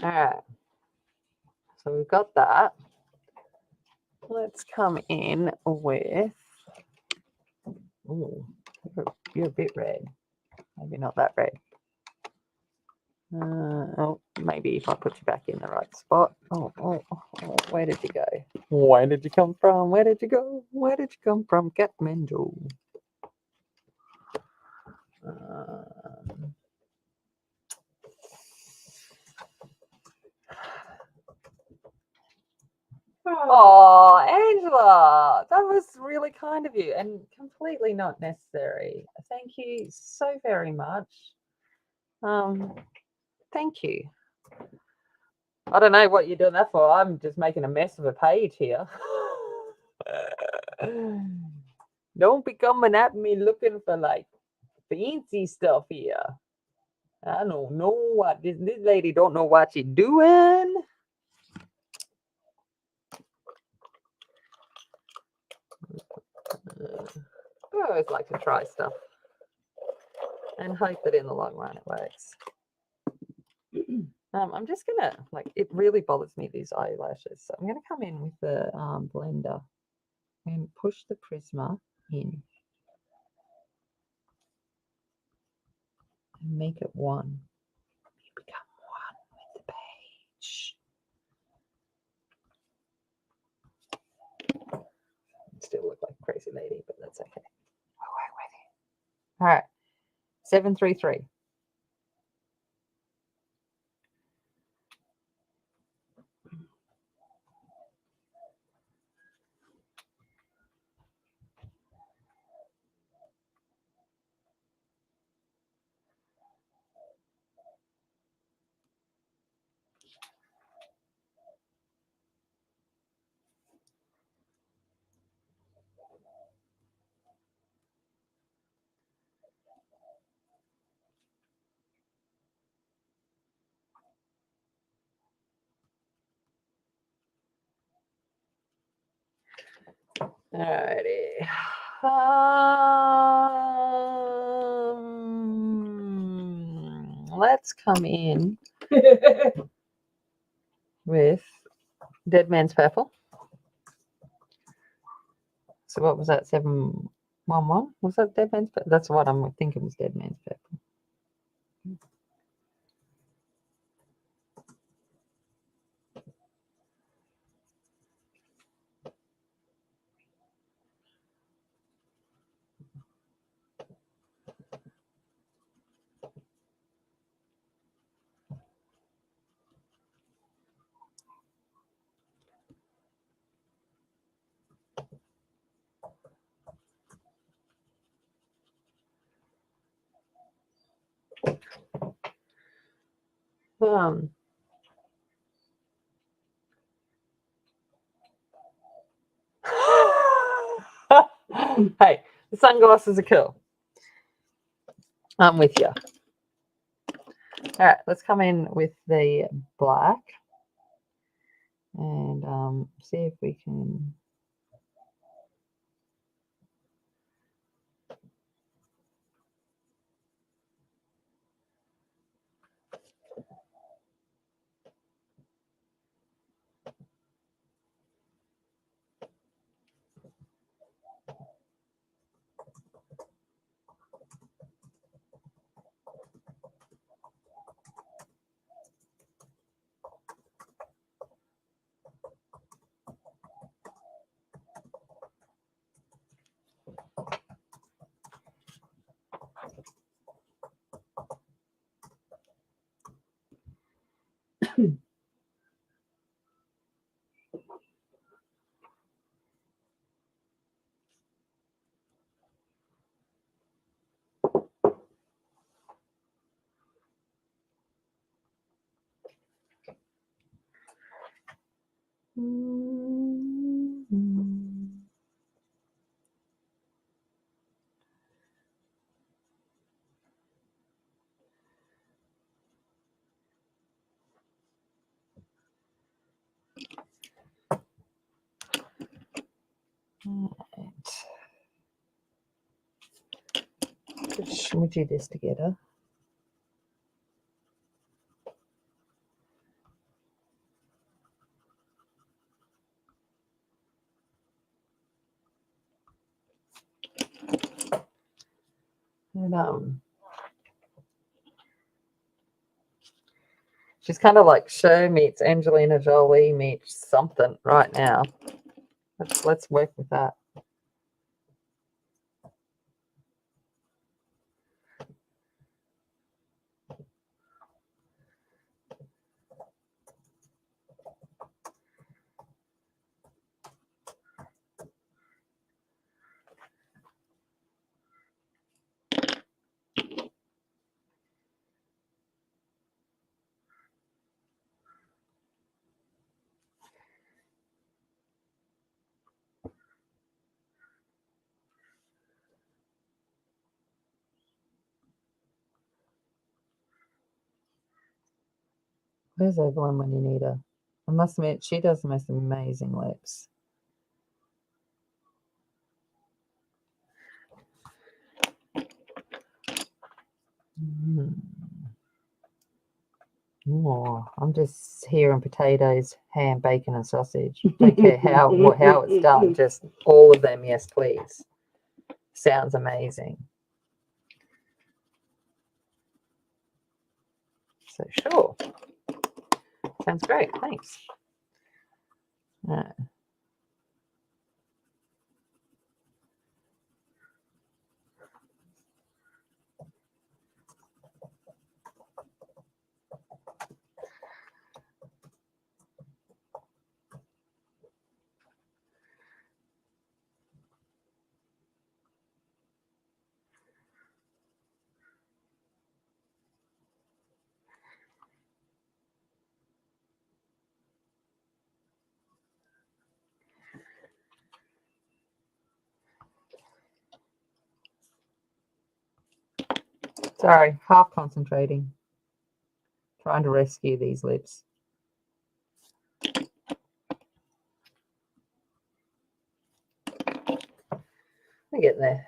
All right. So we've got that. Let's come in with. Ooh, you're a bit red. Maybe not that red. Oh, maybe if I put you back in the right spot. Oh, where did you go? Where did you come from? Where did you go? Where did you come from, Kathmandu? Oh, Angela, that was really kind of you and completely not necessary. Thank you so very much. Thank you. I don't know what you're doing that for. I'm just making a mess of a page here. Don't be coming at me looking for like fancy stuff here. I don't know what this lady don't know what she's doing. I always like to try stuff and hope that in the long run it works. I'm just gonna it really bothers me, these eyelashes, so I'm gonna come in with the blender and push the Prisma in and make it one. You become one with the page. Still look like a crazy lady, but that's okay. All right, 733. Alrighty. Let's come in with Dead Man's Purple. So what was that? 711? Was that Dead Man's Purple? That's what I'm thinking was Dead Man's Purple. Hey, the sunglasses are cool. I'm with you. All right, let's come in with the black and see if we can. Just smudgy this together. And she's kind of like Show meets Angelina Jolie meets something right now. Let's work with that. Where's Evelyn when you need her? I must admit, she does the most amazing lips. Oh, I'm just here on potatoes, ham, bacon, and sausage. Don't care how it's done. Just all of them, yes, please. Sounds amazing. So sure. Sounds great. Thanks. Sorry, half concentrating. Trying to rescue these lips. We're getting there.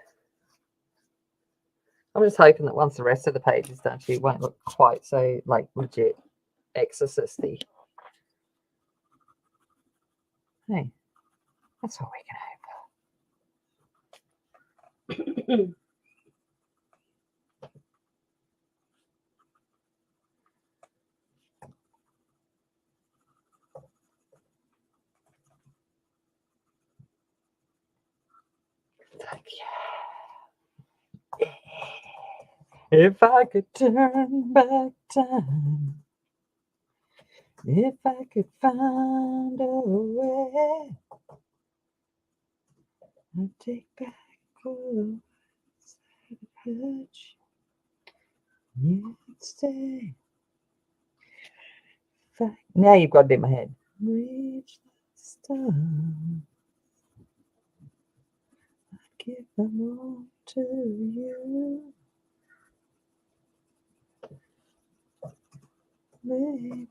I'm just hoping that once the rest of the page is done, she won't look quite so like legit exorcisty. Hey, that's what we can hope. If I could turn back time, if I could find a way, I'd take back all the words that hurt you. You'd stay. Now you've got it in my head. Reach the stars. I'd give them all to you. Baby.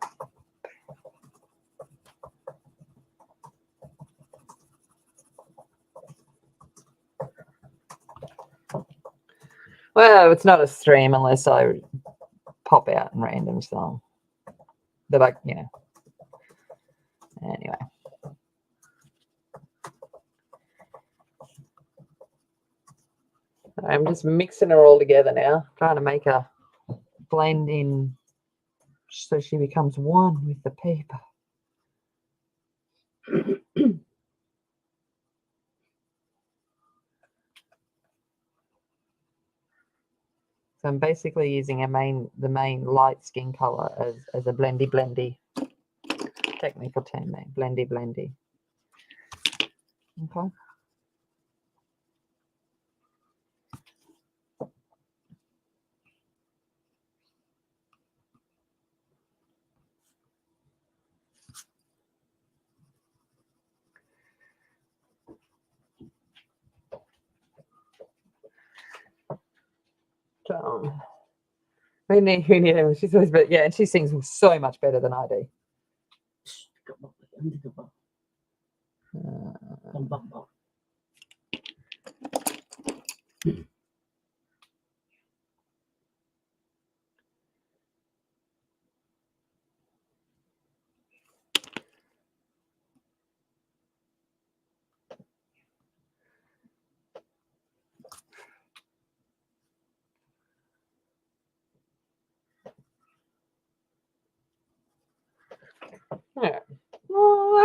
Well, it's not a stream unless I pop out in random song. But like, you know. Anyway. I'm just mixing her all together now, trying to make her blend in so she becomes one with the paper. So I'm basically using the main light skin color as a blendy. Technical term there, blendy. Okay. Who knew her? She's always, but yeah, and she sings so much better than I do.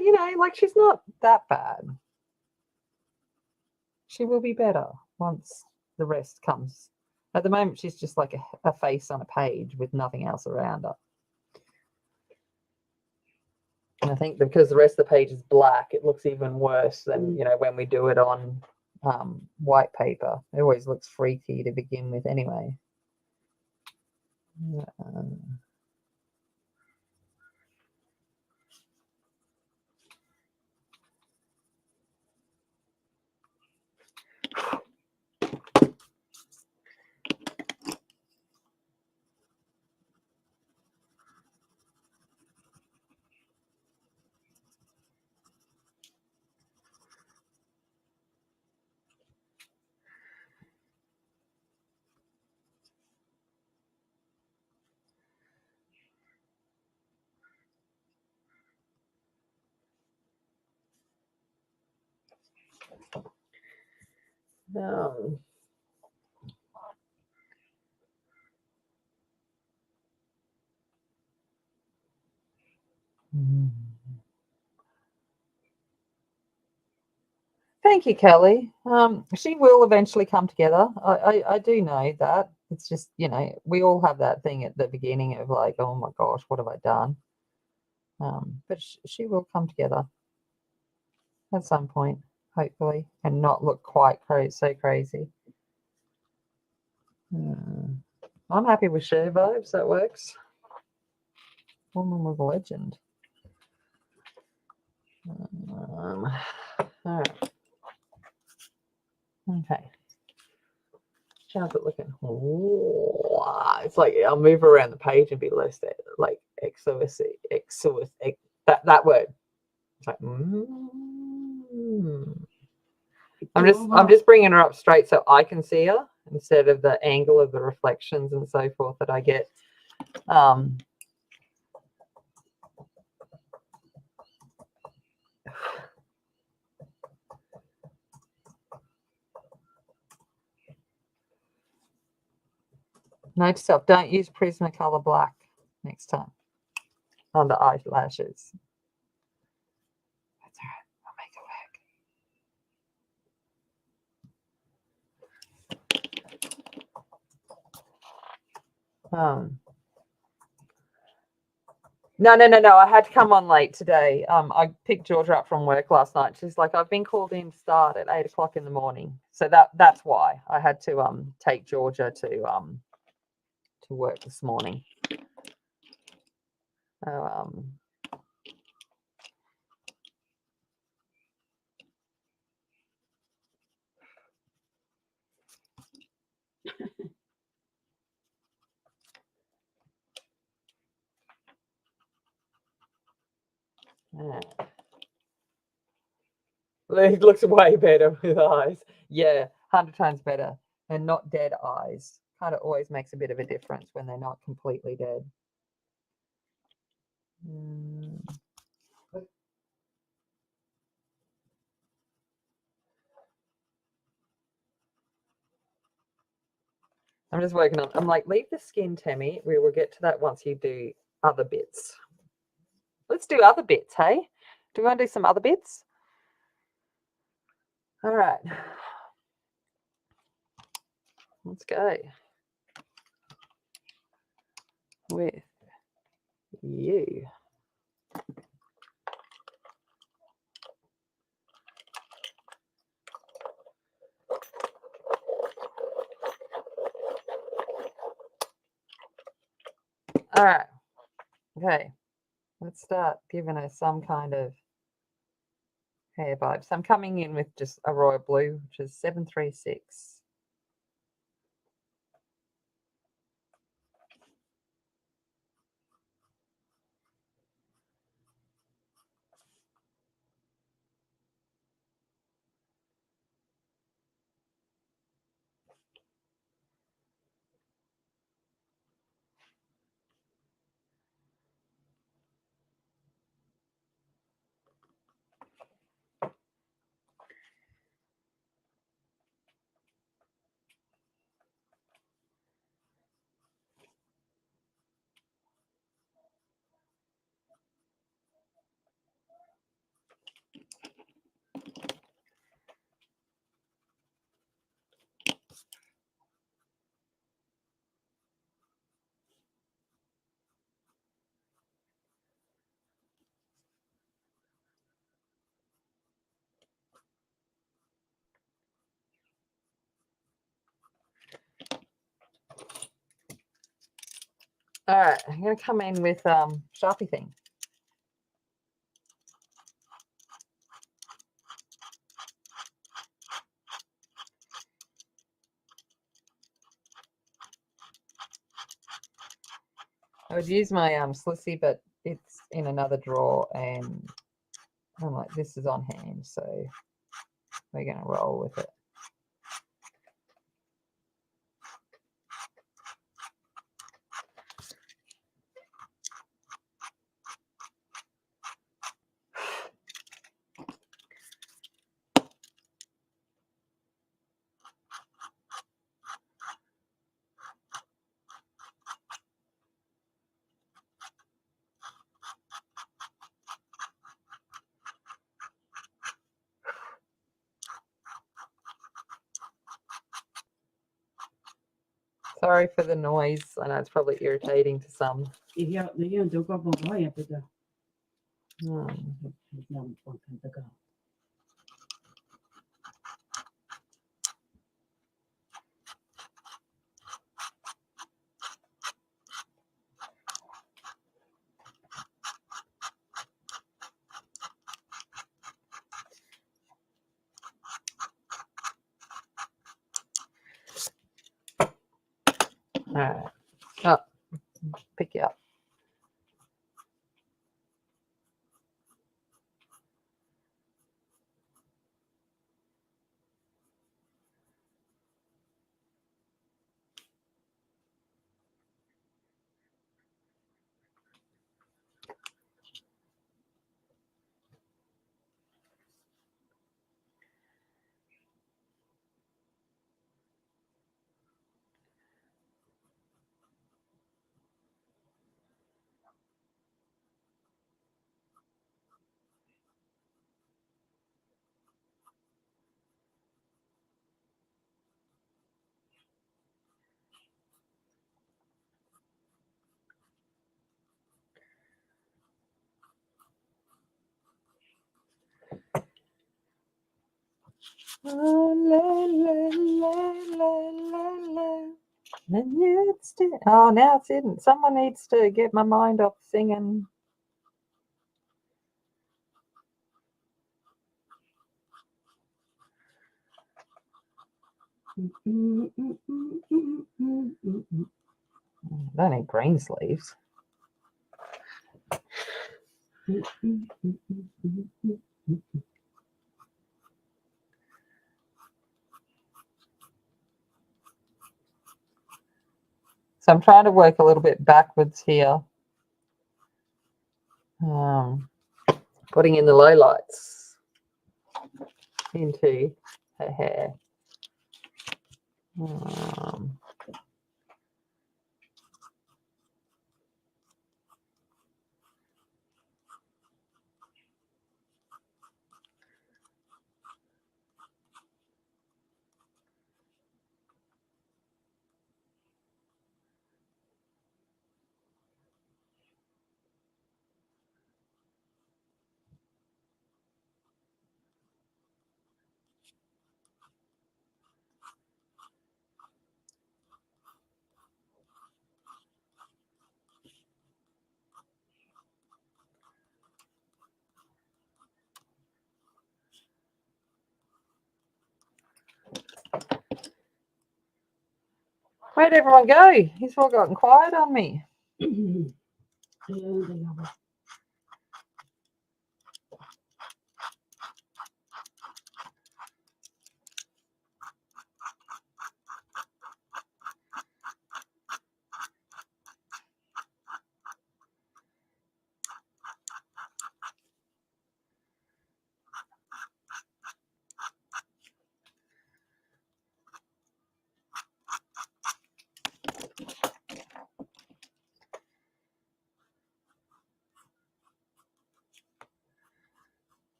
you know, like she's not that bad. She will be better once the rest comes. At the moment, she's just like a face on a page with nothing else around her. And I think because the rest of the page is black, it looks even worse than, you know, when we do it on white paper. It always looks freaky to begin with anyway. Thank you, Kelly. She will eventually come together. I do know that. It's just, you know, we all have that thing at the beginning of like, oh my gosh, what have I done? But she will come together at some point, hopefully, and not look quite so crazy. I'm happy with share vibes. That works. Woman was a legend. All right. Okay. How's it looking? Oh, it's like I'll move around the page and be less like that word. It's like I'm just bringing her up straight so I can see her instead of the angle of the reflections and so forth that I get. Note to self, don't use Prismacolor black next time on the eyelashes. That's all right. I'll make it work. No. I had to come on late today. I picked Georgia up from work last night. She's like, I've been called in to start at 8 o'clock in the morning. So that's why I had to take Georgia to work this morning. It looks way better with eyes. Yeah, 100 times better. And not dead eyes. Kind of always makes a bit of a difference when they're not completely dead. I'm just working on. I'm like, leave the skin, Tammy. We will get to that once you do other bits. Let's do other bits, hey? Do we want to do some other bits? All right. Let's go with you. All right. Okay. Let's start giving her some kind of hair vibe. So I'm coming in with just a royal blue, which is 736. All right, I'm going to come in with Sharpie thing. I would use my Slissy, but it's in another drawer, and I'm like, this is on hand, so we're going to roll with it. Sorry for the noise. I know it's probably irritating to some. All right. Oh, pick you up. Oh, now it's in. Someone needs to get my mind off singing. I don't need green sleeves. So I'm trying to work a little bit backwards here. Putting in the lowlights into her hair. Where'd everyone go? He's all gotten quiet on me.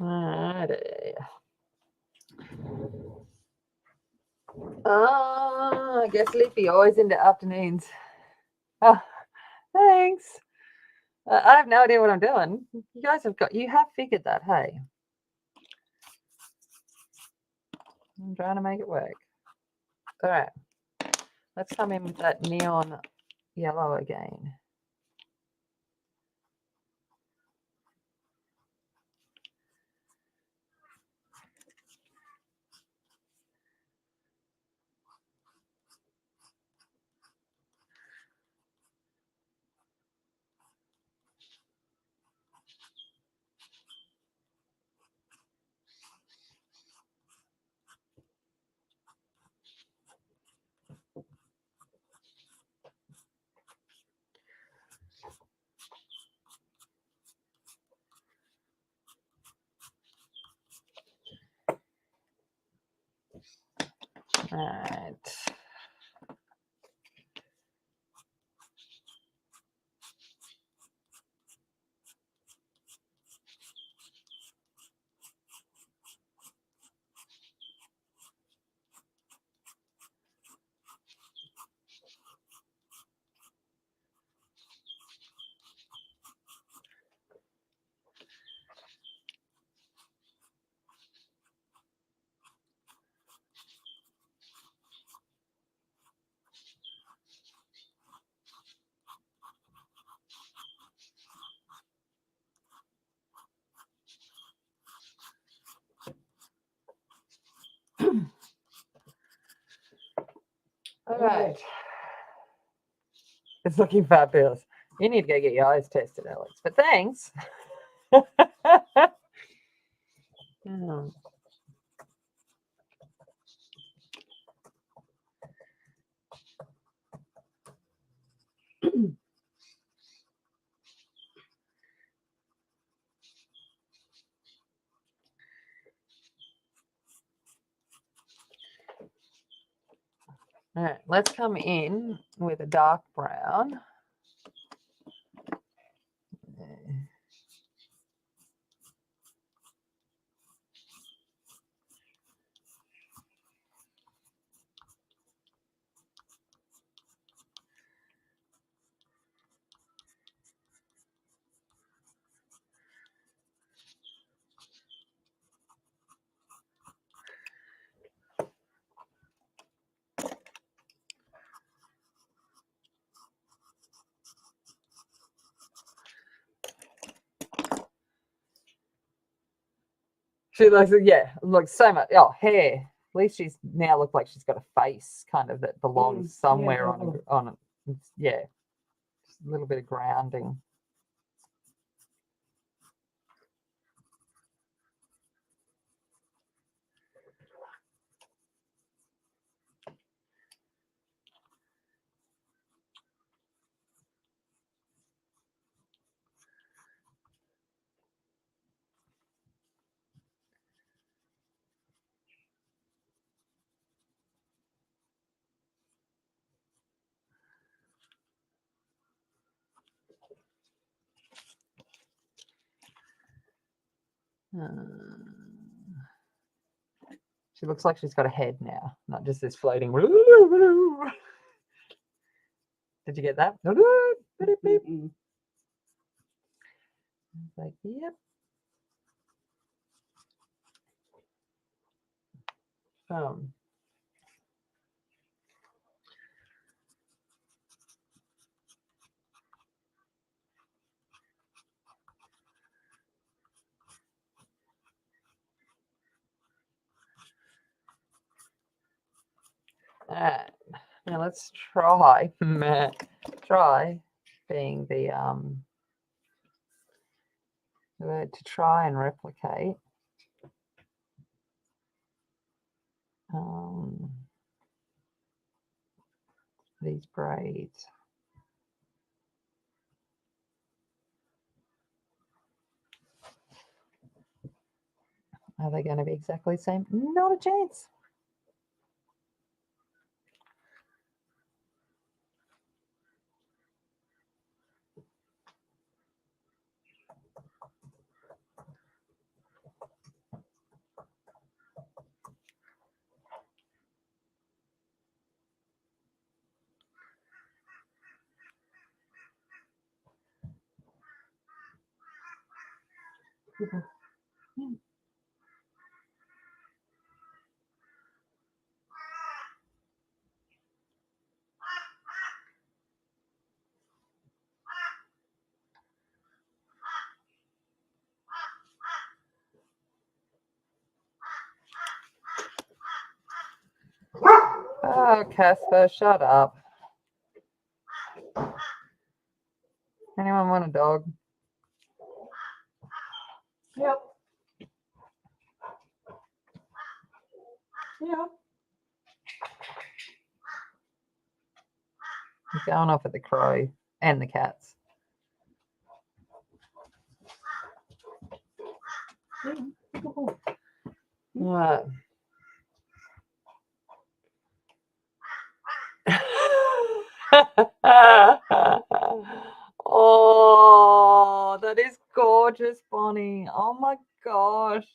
Alrighty. I guess Lippy always into afternoons. Oh, thanks. I have no idea what I'm doing. You have figured that, hey? I'm trying to make it work. All right. Let's come in with that neon yellow again. All right. All right. It's looking fabulous. You need to go get your eyes tested, Alex. But thanks. Hmm. All right, let's come in with a dark brown. She looks, yeah, looks so much. Oh, hair. At least she's now looked like she's got a face kind of that belongs somewhere on it. Yeah, just a little bit of grounding. She looks like she's got a head now, not just this floating. Did you get that? Like, yep. All right. Now let's try being the word to try and replicate these braids. Are they going to be exactly the same? Not a chance. Oh, Casper, shut up. Anyone want a dog? Yep. Yeah. He's going off at the crow and the cats. Right. Oh, that is gorgeous, Bonnie. Oh my gosh.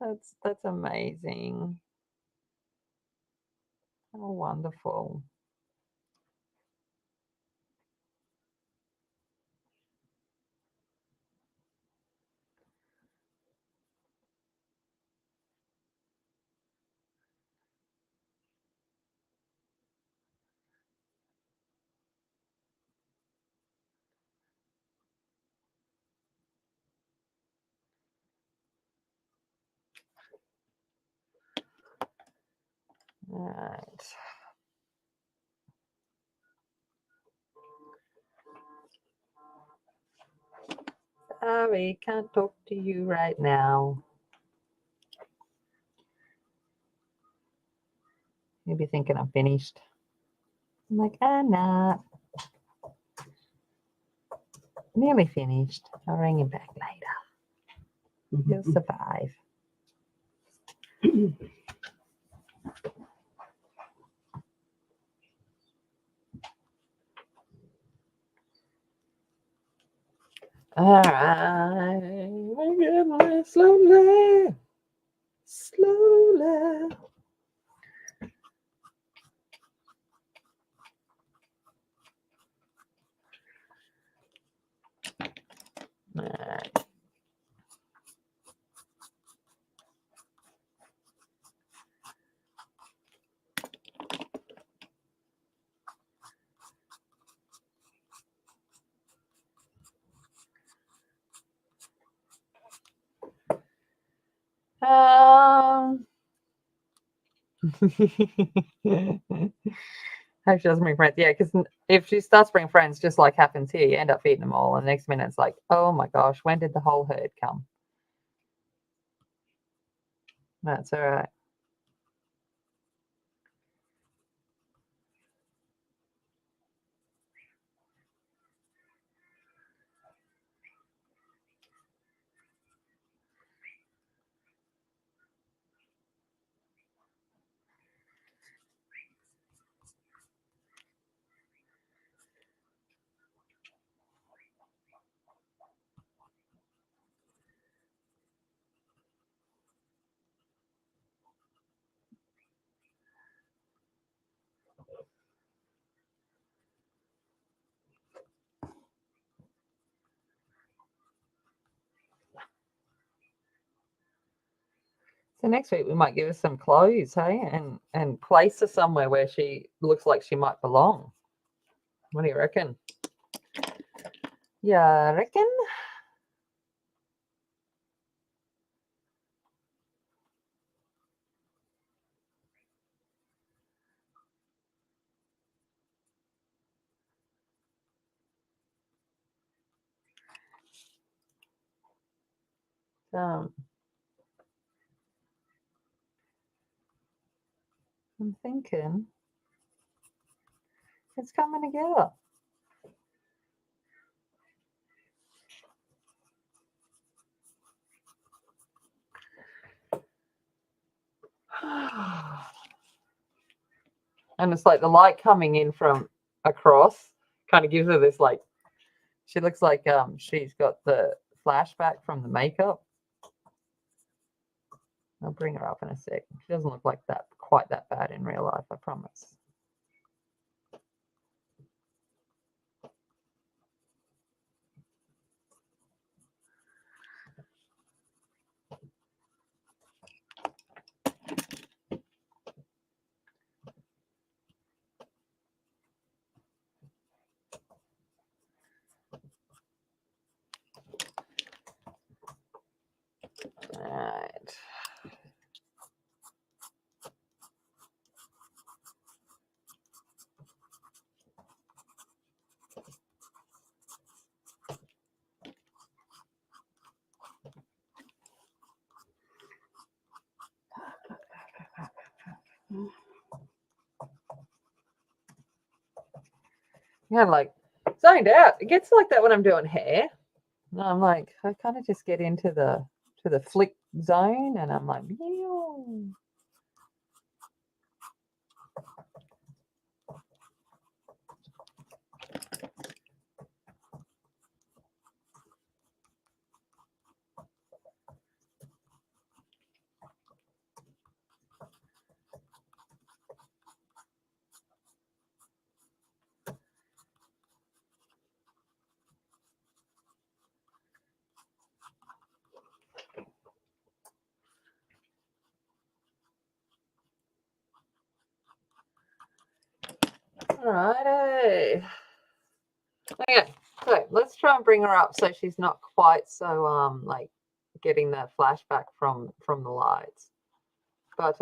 That's amazing. Oh, wonderful. All right. Sorry, can't talk to you right now. Maybe thinking I'm finished. I'm like, I'm not. Nearly finished. I'll ring him back later. He'll survive. All right. Slowly. Slowly. All right. Hope she doesn't bring friends. Yeah, because if she starts bringing friends, just like happens here, you end up feeding them all, and the next minute it's like, oh my gosh, when did the whole herd come? That's all right. So next week we might give her some clothes, hey, and place her somewhere where she looks like she might belong. What do you reckon? Yeah, reckon? I'm thinking it's coming together. And it's like the light coming in from across kind of gives her this like, she looks like she's got the flashback from the makeup. I'll bring her up in a sec. She doesn't look like that quite that bad in real life, I promise. Yeah, I'm like zoned out. It gets like that when I'm doing hair. And I'm like, I kind of just get into the flick zone, and I'm like, "Meow." Alrighty. Okay, so let's try and bring her up so she's not quite so like getting the flashback from the lights. But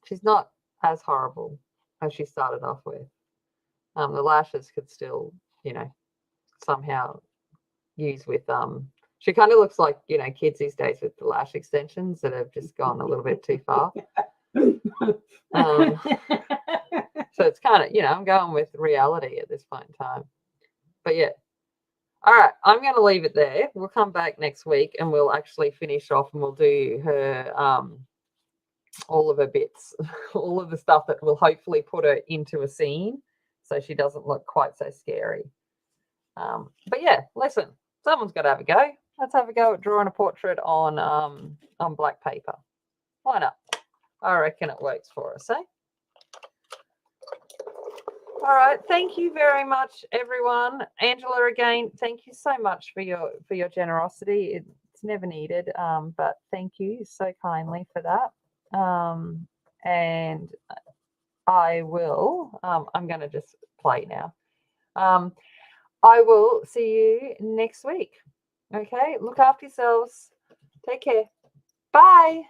she's not as horrible as she started off with. The lashes could still, somehow use with she kind of looks like, kids these days with the lash extensions that have just gone a little bit too far. So it's kind of, I'm going with reality at this point in time. But yeah. All right, I'm going to leave it there. We'll come back next week and we'll actually finish off and we'll do her all of her bits, all of the stuff that will hopefully put her into a scene so she doesn't look quite so scary. But yeah, listen, someone's got to have a go. Let's have a go at drawing a portrait on black paper. Why not? I reckon it works for us, eh? All right, thank you very much, everyone. Angela, again, thank you so much for your generosity. It's never needed, but thank you so kindly for that. And I will. I'm going to just play now. I will see you next week. Okay, look after yourselves. Take care. Bye.